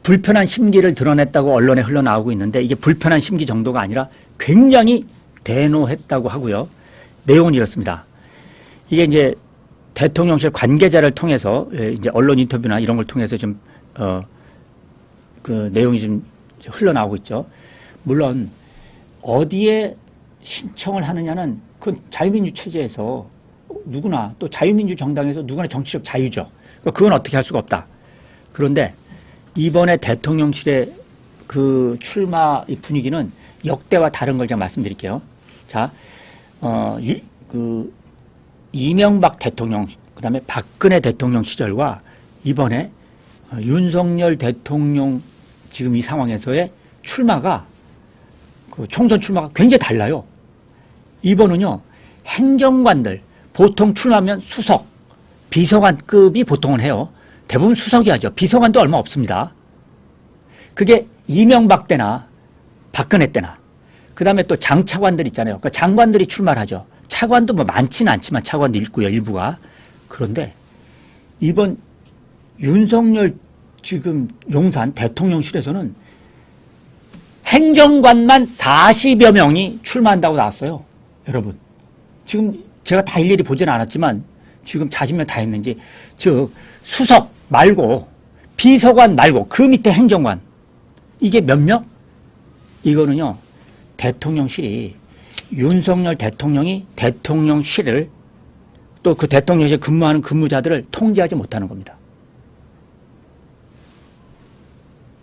불편한 심기를 드러냈다고 언론에 흘러나오고 있는데 이게 불편한 심기 정도가 아니라 굉장히 대노했다고 하고요. 내용은 이렇습니다. 이게 이제 대통령실 관계자를 통해서 이제 언론 인터뷰나 이런 걸 통해서 좀 그 내용이 좀 흘러나오고 있죠. 물론 어디에 신청을 하느냐는 그 자유민주 체제에서 누구나 또 자유민주 정당에서 누구나 정치적 자유죠. 그건 어떻게 할 수가 없다. 그런데 이번에 대통령실의 그 출마 이 분위기는 역대와 다른 걸 제가 말씀드릴게요. 자, 이명박 대통령, 그 다음에 박근혜 대통령 시절과 이번에 윤석열 대통령 지금 이 상황에서의 출마가 그 총선 출마가 굉장히 달라요. 이번은요, 행정관들, 보통 출마하면 수석, 비서관급이 보통은 해요. 대부분 수석이 하죠. 비서관도 얼마 없습니다. 그게 이명박 때나 박근혜 때나, 그 다음에 또 장차관들 있잖아요. 그 장관들이 출마를 하죠. 차관도 뭐 많지는 않지만 차관도 있고요, 일부가. 그런데 이번 윤석열 지금 용산 대통령실에서는 행정관만 40여 명이 출마한다고 나왔어요. 여러분. 지금 제가 다 일일이 보지는 않았지만 지금 40명 다 했는지 저 수석 말고 비서관 말고 그 밑에 행정관 이게 몇 명? 이거는요. 대통령실이 윤석열 대통령이 대통령실을 또 그 대통령실에 근무하는 근무자들을 통제하지 못하는 겁니다.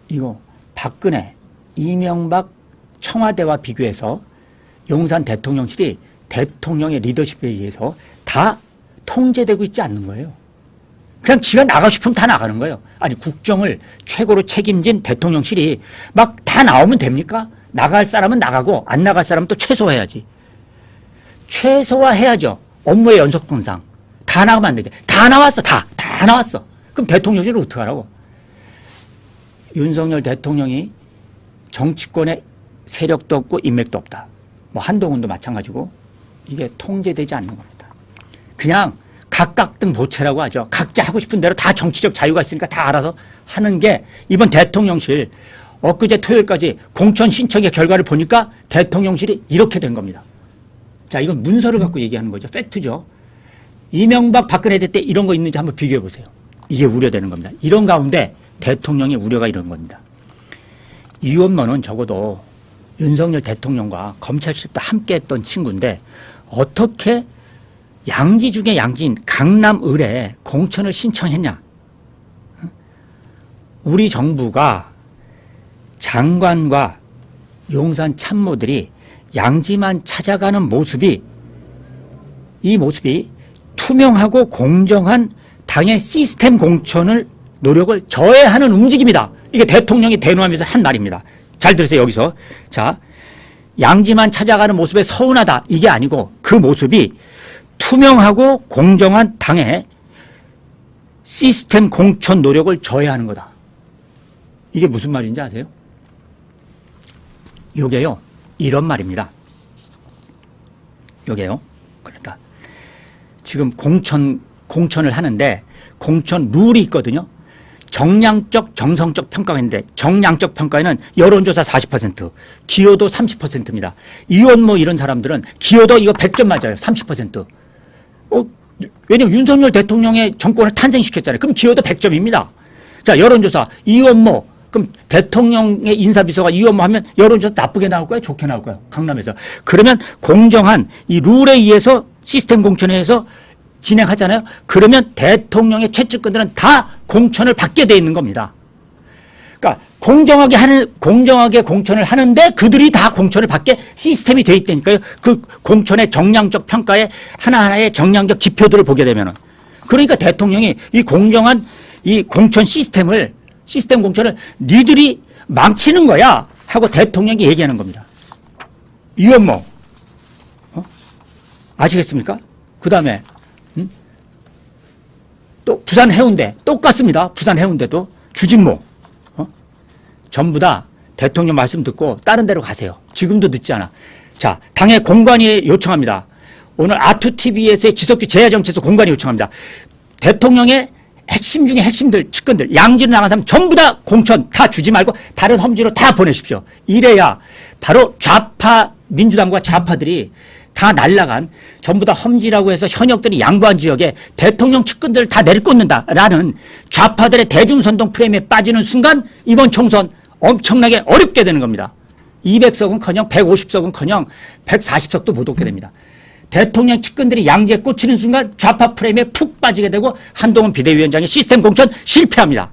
이거 박근혜, 이명박 청와대와 비교해서 용산 대통령실이 대통령의 리더십에 의해서 다 통제되고 있지 않는 거예요. 그냥 지가 나가고 싶으면 다 나가는 거예요. 아니 국정을 최고로 책임진 대통령실이 막 다 나오면 됩니까? 나갈 사람은 나가고 안 나갈 사람은 또 최소화해야지. 최소화해야죠. 업무의 연속성상. 다 나가면 안 되죠. 다 나왔어. 다 나왔어. 그럼 대통령실을 어떻게 하라고? 윤석열 대통령이 정치권에 세력도 없고 인맥도 없다. 뭐 한동훈도 마찬가지고 이게 통제되지 않는 겁니다. 그냥 각각등 보채라고 하죠. 각자 하고 싶은 대로 다 정치적 자유가 있으니까 다 알아서 하는 게 이번 대통령실 엊그제 토요일까지 공천 신청의 결과를 보니까 대통령실이 이렇게 된 겁니다. 자, 이건 문서를 갖고 얘기하는 거죠. 팩트죠. 이명박 박근혜 때 이런 거 있는지 한번 비교해 보세요. 이게 우려되는 겁니다. 이런 가운데 대통령의 우려가 이런 겁니다. 이원모는 적어도 윤석열 대통령과 검찰실도 함께 했던 친구인데 어떻게 양지 중에 양지인 강남 을에 공천을 신청했냐. 우리 정부가 장관과 용산 참모들이 양지만 찾아가는 모습이 이 모습이 투명하고 공정한 당의 시스템 공천을 노력을 저해하는 움직임이다. 이게 대통령이 대노하면서 한 말입니다. 잘 들으세요. 여기서. 자, 양지만 찾아가는 모습에 서운하다. 이게 아니고 그 모습이 투명하고 공정한 당의 시스템 공천 노력을 저해하는 거다. 이게 무슨 말인지 아세요? 요게요. 이런 말입니다. 요게요. 그러니까 지금 공천을 하는데 공천 룰이 있거든요. 정량적, 정성적 평가가 있는데 정량적 평가에는 여론조사 40%, 기여도 30%입니다. 이원모 이런 사람들은 기여도 이거 100점 맞아요. 30%. 왜냐면 윤석열 대통령의 정권을 탄생시켰잖아요. 그럼 기여도 100점입니다. 자, 여론조사 이원모. 그럼 대통령의 인사비서가 이원모 하면 여론조사 나쁘게 나올 거예요? 좋게 나올 거예요? 강남에서. 그러면 공정한 이 룰에 의해서 시스템 공천에 의해서 진행하잖아요. 그러면 대통령의 최측근들은 다 공천을 받게 돼 있는 겁니다. 그러니까 공정하게 공천을 하는데 그들이 다 공천을 받게 시스템이 돼 있다니까요. 그 공천의 정량적 평가에 하나하나의 정량적 지표들을 보게 되면은. 그러니까 대통령이 이 공정한 이 공천 시스템 공천을 니들이 망치는 거야 하고 대통령이 얘기하는 겁니다. 이원모. 아시겠습니까? 그 다음에 또 부산 해운대 똑같습니다. 부산 해운대도 주진모 전부 다 대통령 말씀 듣고 다른 데로 가세요. 지금도 늦지 않아. 자, 당의 공관위 요청합니다. 오늘 아투TV에서의 지석규 재야정치에서 공관위 요청합니다. 대통령의 핵심 중에 핵심들 측근들 양지로 나간 사람 전부 다 공천 다 주지 말고 다른 험지로 다 보내십시오. 이래야 바로 좌파 민주당과 좌파들이 다 날라간 전부 다 험지라고 해서 현역들이 양보한 지역에 대통령 측근들을 다 내리꽂는다라는 좌파들의 대중선동 프레임에 빠지는 순간 이번 총선 엄청나게 어렵게 되는 겁니다. 200석은커녕 150석은커녕 140석도 못 얻게 됩니다. 대통령 측근들이 양지에 꽂히는 순간 좌파 프레임에 푹 빠지게 되고 한동훈 비대위원장의 시스템 공천 실패합니다.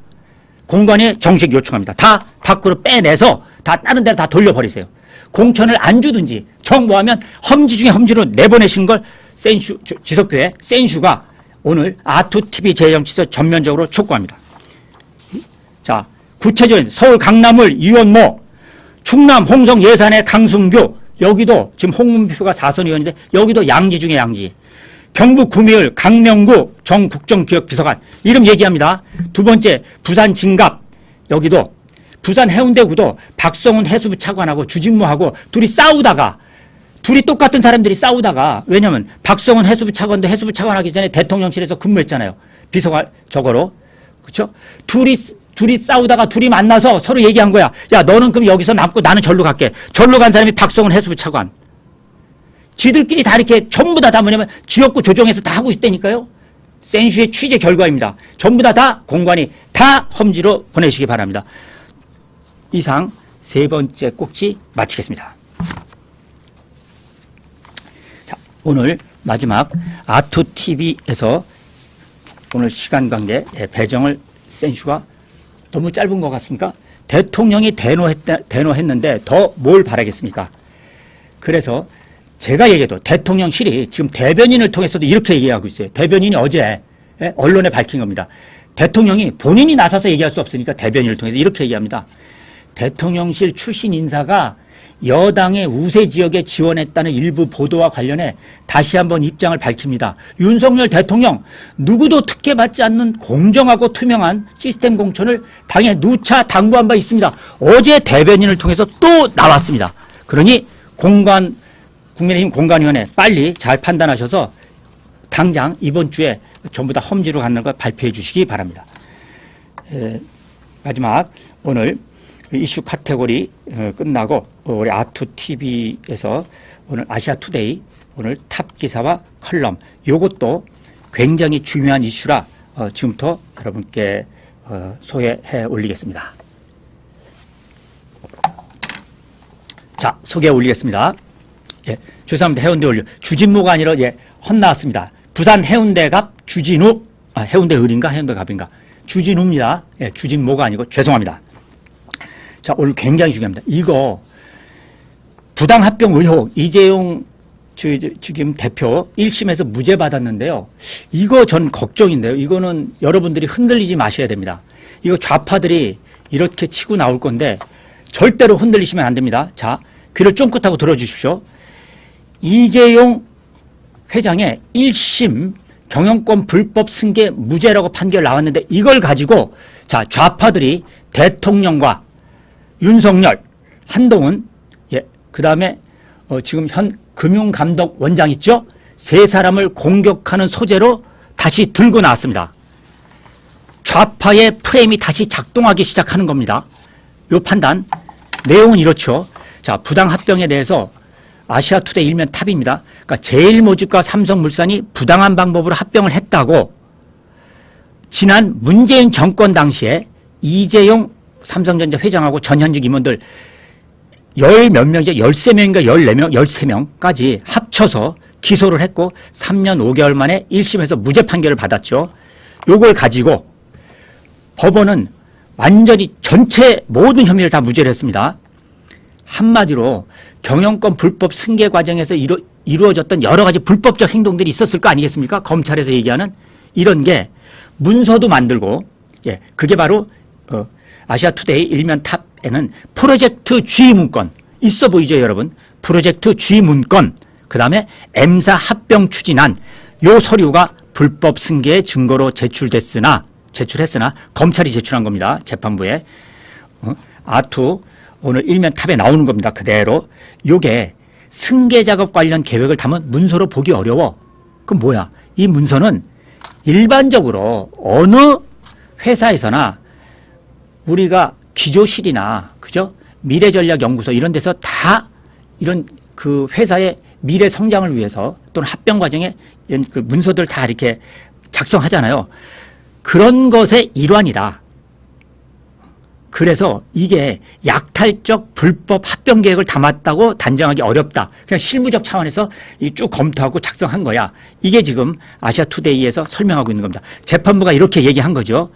공관위에 정식 요청합니다. 다 밖으로 빼내서 다 다른 데로 다 돌려버리세요. 공천을 안 주든지 정부하면 험지 중에 험지로 내보내시는 걸 지석교회 센슈가 오늘 아투TV 재정치에서 전면적으로 촉구합니다. 자, 구체적인 서울 강남을 이원모, 충남 홍성 예산의 강승규, 여기도 지금 홍문표가 4선 의원인데 여기도 양지 중에 양지. 경북 구미을 강명구 정국정기획비서관 이름 얘기합니다. 두 번째 부산 진갑, 여기도 부산 해운대구도 박성훈 해수부 차관하고 주직무하고 둘이 싸우다가, 둘이 똑같은 사람들이 싸우다가, 왜냐하면 박성훈 해수부 차관도 해수부 차관하기 전에 대통령실에서 근무했잖아요. 비서관 저거로. 그렇죠? 둘이 싸우다가 둘이 만나서 서로 얘기한 거야. 야, 너는 그럼 여기서 남고 나는 절로 갈게. 절로 간 사람이 박성훈 해수부 차관. 지들끼리 다 이렇게 전부 다 뭐냐면 지역구 조정에서 다 하고 있다니까요. 센슈의 취재 결과입니다. 전부 다 공관이 다 험지로 보내시기 바랍니다. 이상 세 번째 꼭지 마치겠습니다. 자, 오늘 마지막 아투TV에서 오늘 시간 관계 배정을 센슈가 너무 짧은 것 같습니까? 대통령이 대노했는데 더 뭘 바라겠습니까? 그래서 제가 얘기해도 대통령실이 지금 대변인을 통해서도 이렇게 얘기하고 있어요. 대변인이 어제 언론에 밝힌 겁니다. 대통령이 본인이 나서서 얘기할 수 없으니까 대변인을 통해서 이렇게 얘기합니다. 대통령실 출신 인사가 여당의 우세 지역에 지원했다는 일부 보도와 관련해 다시 한번 입장을 밝힙니다. 윤석열 대통령 누구도 특혜받지 않는 공정하고 투명한 시스템 공천을 당에 누차 당부한 바 있습니다. 어제 대변인을 통해서 또 나왔습니다. 그러니 국민의힘 공관위원회 빨리 잘 판단하셔서 당장 이번 주에 전부 다 험지로 가는 걸 발표해 주시기 바랍니다. 마지막 오늘 이슈 카테고리 끝나고 우리 아투TV에서 오늘 아시아투데이 오늘 탑 기사와 컬럼 요것도 굉장히 중요한 이슈라 지금부터 여러분께 소개해 올리겠습니다. 자, 소개해 올리겠습니다. 예, 죄송합니다. 해운대 올려. 주진모가 아니라 예, 헛나왔습니다. 부산 해운대갑 주진우, 해운대 을인가 해운대갑인가. 주진우입니다. 예, 주진모가 아니고 죄송합니다. 자, 오늘 굉장히 중요합니다. 이거 부당합병 의혹 이재용 지금 대표 1심에서 무죄 받았는데요. 이거 전 걱정인데요. 이거는 여러분들이 흔들리지 마셔야 됩니다. 이거 좌파들이 이렇게 치고 나올 건데 절대로 흔들리시면 안 됩니다. 자, 귀를 쫑긋하고 들어주십시오. 이재용 회장의 1심 경영권 불법 승계 무죄라고 판결 나왔는데 이걸 가지고 자, 좌파들이 대통령과 윤석열, 한동훈, 예, 그 다음에 지금 현 금융감독 원장 있죠? 세 사람을 공격하는 소재로 다시 들고 나왔습니다. 좌파의 프레임이 다시 작동하기 시작하는 겁니다. 이 판단, 내용은 이렇죠. 자, 부당합병에 대해서 아시아투데이 일면 탑입니다. 그러니까 제일모직과 삼성물산이 부당한 방법으로 합병을 했다고 지난 문재인 정권 당시에 이재용 삼성전자 회장하고 전현직 임원들 몇 명이죠? 13명인가 14명, 13명까지 합쳐서 기소를 했고 3년 5개월 만에 1심에서 무죄 판결을 받았죠. 요걸 가지고 법원은 완전히 전체 모든 혐의를 다 무죄를 했습니다. 한마디로 경영권 불법 승계 과정에서 이루어졌던 여러 가지 불법적 행동들이 있었을 거 아니겠습니까? 검찰에서 얘기하는 이런 게 문서도 만들고, 예, 그게 바로 아시아투데이 일면 탑에는 프로젝트 G 문건 있어 보이죠, 여러분? 프로젝트 G 문건, 그 다음에 M사 합병 추진안, 요 서류가 불법 승계의 증거로 제출했으나 검찰이 제출한 겁니다. 재판부에. 아투 오늘 일면 탑에 나오는 겁니다. 그대로. 요게 승계 작업 관련 계획을 담은 문서로 보기 어려워. 그럼 뭐야? 이 문서는 일반적으로 어느 회사에서나 우리가 기조실이나, 그죠? 미래전략연구소 이런 데서 다 이런 그 회사의 미래 성장을 위해서 또는 합병 과정에 이런 그 문서들 다 이렇게 작성하잖아요. 그런 것의 일환이다. 그래서 이게 약탈적 불법 합병 계획을 담았다고 단정하기 어렵다. 그냥 실무적 차원에서 쭉 검토하고 작성한 거야. 이게 지금 아시아투데이에서 설명하고 있는 겁니다. 재판부가 이렇게 얘기한 거죠.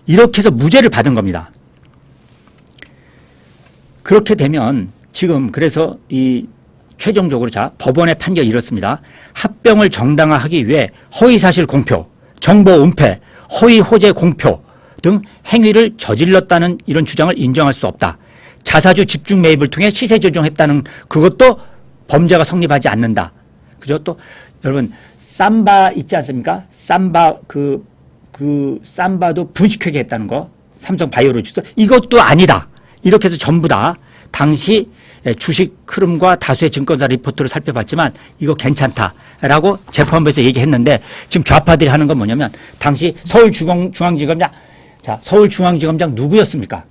이렇게 해서 무죄를 받은 겁니다. 그렇게 되면 지금 그래서 이 최종적으로 자 법원의 판결이 이렇습니다. 합병을 정당화하기 위해 허위사실 공표, 정보 은폐, 허위 호재 공표 등 행위를 저질렀다는 이런 주장을 인정할 수 없다. 자사주 집중 매입을 통해 시세 조정했다는 그것도 범죄가 성립하지 않는다. 그죠? 또 여러분 삼바 있지 않습니까? 삼바 그 삼바도 분식회계 했다는 거, 삼성 바이오로직스 이것도 아니다. 이렇게 해서 전부 다 당시 주식 흐름과 다수의 증권사 리포트를 살펴봤지만 이거 괜찮다라고 재판부에서 얘기했는데 지금 좌파들이 하는 건 뭐냐면 당시 서울중앙지검장, 자 서울중앙지검장 누구였습니까?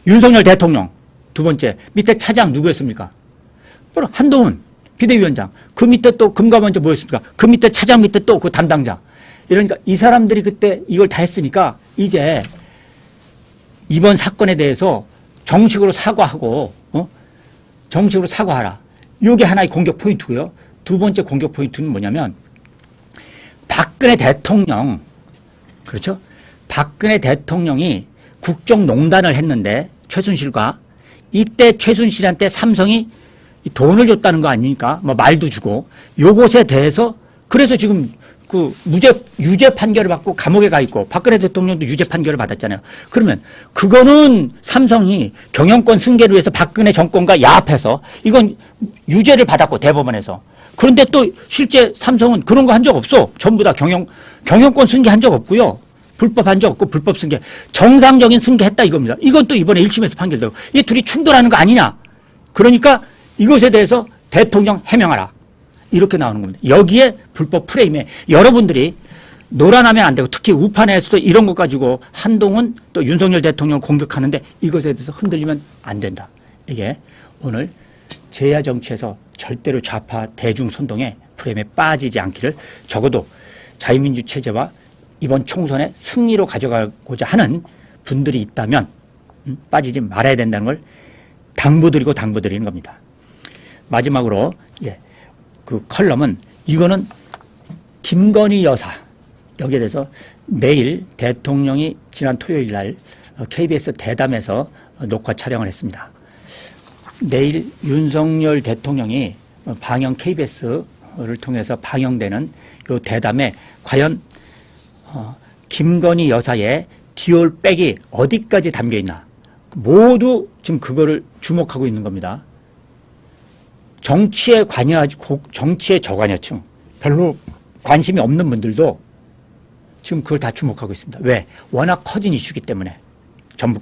윤석열 대통령 두 번째 밑에 차장 누구였습니까? 바로 한동훈 비대위원장. 그 밑에 또 금감원장 뭐였습니까? 그 밑에 차장 밑에 또 그 담당자. 이러니까 이 사람들이 그때 이걸 다 했으니까 이제 이번 사건에 대해서 정식으로 사과하고 정식으로 사과하라. 이게 하나의 공격 포인트고요. 두 번째 공격 포인트는 뭐냐면 박근혜 대통령, 그렇죠? 박근혜 대통령이 국정농단을 했는데 최순실과 이때 최순실한테 삼성이 돈을 줬다는 거 아닙니까? 뭐 말도 주고 요것에 대해서 그래서 지금 그 유죄 판결을 받고 감옥에 가 있고 박근혜 대통령도 유죄 판결을 받았잖아요. 그러면 그거는 삼성이 경영권 승계를 위해서 박근혜 정권과 야합해서 이건 유죄를 받았고 대법원에서. 그런데 또 실제 삼성은 그런 거 한 적 없어. 전부 다 경영권 승계한 적 없고요. 불법한 적 없고 불법 승계. 정상적인 승계했다 이겁니다. 이것도 이번에 1심에서 판결되고 이 둘이 충돌하는 거 아니냐. 그러니까 이것에 대해서 대통령 해명하라. 이렇게 나오는 겁니다. 여기에 불법 프레임에 여러분들이 놀아나면 안 되고 특히 우판에서도 이런 것 가지고 한동훈 또 윤석열 대통령을 공격하는데 이것에 대해서 흔들리면 안 된다. 이게 오늘 제야 정치에서 절대로 좌파 대중 선동의 프레임에 빠지지 않기를 적어도 자유민주 체제와 이번 총선의 승리로 가져가고자 하는 분들이 있다면 빠지지 말아야 된다는 걸 당부드리는 겁니다. 마지막으로 그 컬럼은 이거는 김건희 여사 여기에 대해서 내일 대통령이 지난 토요일 날 KBS 대담에서 녹화 촬영을 했습니다. 내일 윤석열 대통령이 방영 KBS를 통해서 방영되는 이 대담에 과연 김건희 여사의 디올백이 어디까지 담겨 있나 모두 지금 그거를 주목하고 있는 겁니다. 정치에 저관여층 별로 관심이 없는 분들도 지금 그걸 다 주목하고 있습니다. 왜? 워낙 커진 이슈이기 때문에. 전부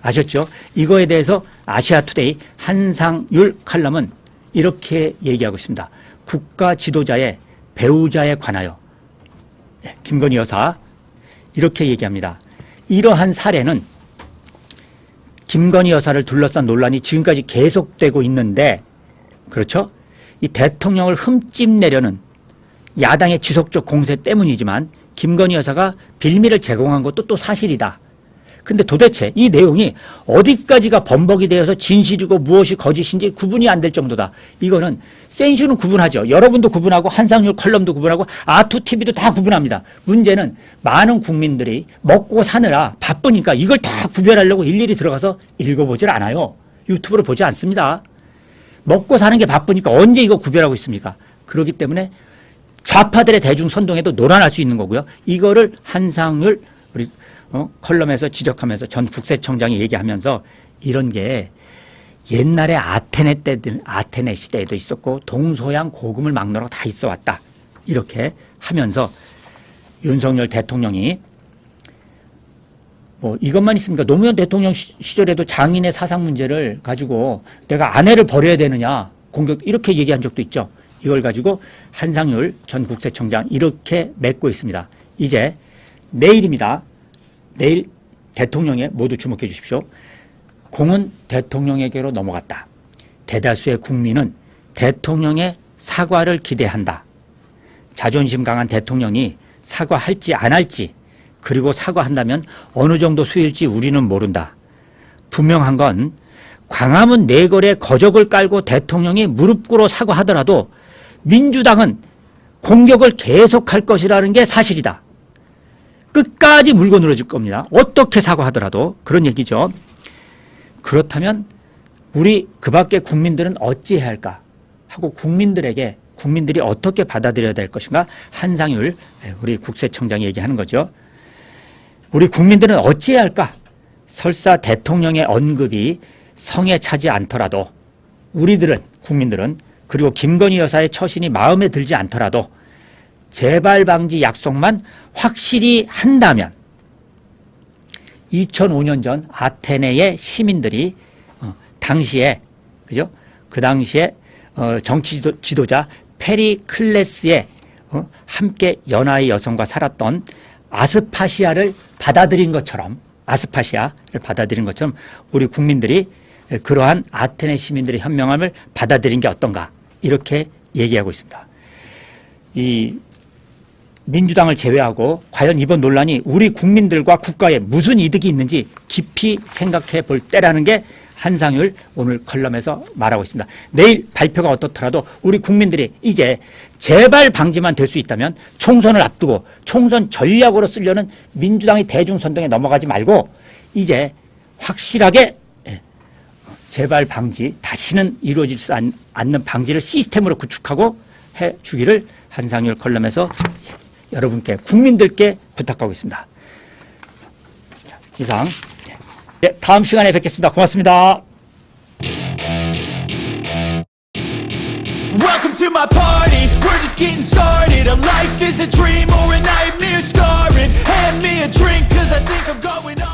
아셨죠? 이거에 대해서 아시아투데이 한상율 칼럼은 이렇게 얘기하고 있습니다. 국가 지도자의 배우자에 관하여 김건희 여사 이렇게 얘기합니다. 이러한 사례는 김건희 여사를 둘러싼 논란이 지금까지 계속되고 있는데 그렇죠? 이 대통령을 흠집내려는 야당의 지속적 공세 때문이지만 김건희 여사가 빌미를 제공한 것도 또 사실이다. 근데 도대체 이 내용이 어디까지가 범벅이 되어서 진실이고 무엇이 거짓인지 구분이 안 될 정도다. 이거는 센슈는 구분하죠. 여러분도 구분하고 한상률 컬럼도 구분하고 아투TV도 다 구분합니다. 문제는 많은 국민들이 먹고 사느라 바쁘니까 이걸 다 구별하려고 일일이 들어가서 읽어보질 않아요. 유튜브를 보지 않습니다. 먹고 사는 게 바쁘니까 언제 이거 구별하고 있습니까? 그렇기 때문에 좌파들의 대중 선동에도 놀아날 수 있는 거고요. 이거를 한상률 우리 컬럼에서 지적하면서 전 국세청장이 얘기하면서 이런 게 옛날에 아테네 시대에도 있었고 동서양 고금을 막론하고 다 있어 왔다. 이렇게 하면서 윤석열 대통령이 뭐 이것만 있습니까? 노무현 대통령 시절에도 장인의 사상 문제를 가지고 내가 아내를 버려야 되느냐 공격 이렇게 얘기한 적도 있죠. 이걸 가지고 한상률 전 국세청장 이렇게 맺고 있습니다. 이제 내일입니다. 내일 대통령에 모두 주목해 주십시오. 공은 대통령에게로 넘어갔다. 대다수의 국민은 대통령의 사과를 기대한다. 자존심 강한 대통령이 사과할지 안 할지 그리고 사과한다면 어느 정도 수일지 우리는 모른다. 분명한 건 광화문 내거리에 거적을 깔고 대통령이 무릎 꿇어 사과하더라도 민주당은 공격을 계속할 것이라는 게 사실이다. 끝까지 물고 늘어질 겁니다. 어떻게 사과하더라도 그런 얘기죠. 그렇다면 우리 그 밖의 국민들은 어찌해야 할까 하고 국민들이 어떻게 받아들여야 될 것인가 한상율 우리 국세청장이 얘기하는 거죠. 우리 국민들은 어찌해야 할까? 설사 대통령의 언급이 성에 차지 않더라도 국민들은 그리고 김건희 여사의 처신이 마음에 들지 않더라도 재발 방지 약속만 확실히 한다면 2005년 전 아테네의 시민들이 당시에 그죠? 그 당시에 정치 지도자 페리클레스의 함께 연하의 여성과 살았던 아스파시아를 받아들인 것처럼 우리 국민들이 그러한 아테네 시민들의 현명함을 받아들인 게 어떤가 이렇게 얘기하고 있습니다. 이 민주당을 제외하고 과연 이번 논란이 우리 국민들과 국가에 무슨 이득이 있는지 깊이 생각해 볼 때라는 게 한상율 오늘 컬럼에서 말하고 있습니다. 내일 발표가 어떻더라도 우리 국민들이 이제 재발 방지만 될 수 있다면 총선을 앞두고 총선 전략으로 쓰려는 민주당의 대중선동에 넘어가지 말고 이제 확실하게 재발 방지 다시는 이루어질 수 않는 방지를 시스템으로 구축하고 해 주기를 한상율 컬럼에서 여러분께 국민들께 부탁하고 있습니다. 이상 다음 시간에 뵙겠습니다. 고맙습니다. Welcome to my party, we're just getting started. A life is a dream or a nightmare scarring. Hand me a drink, cause I think I'm going on.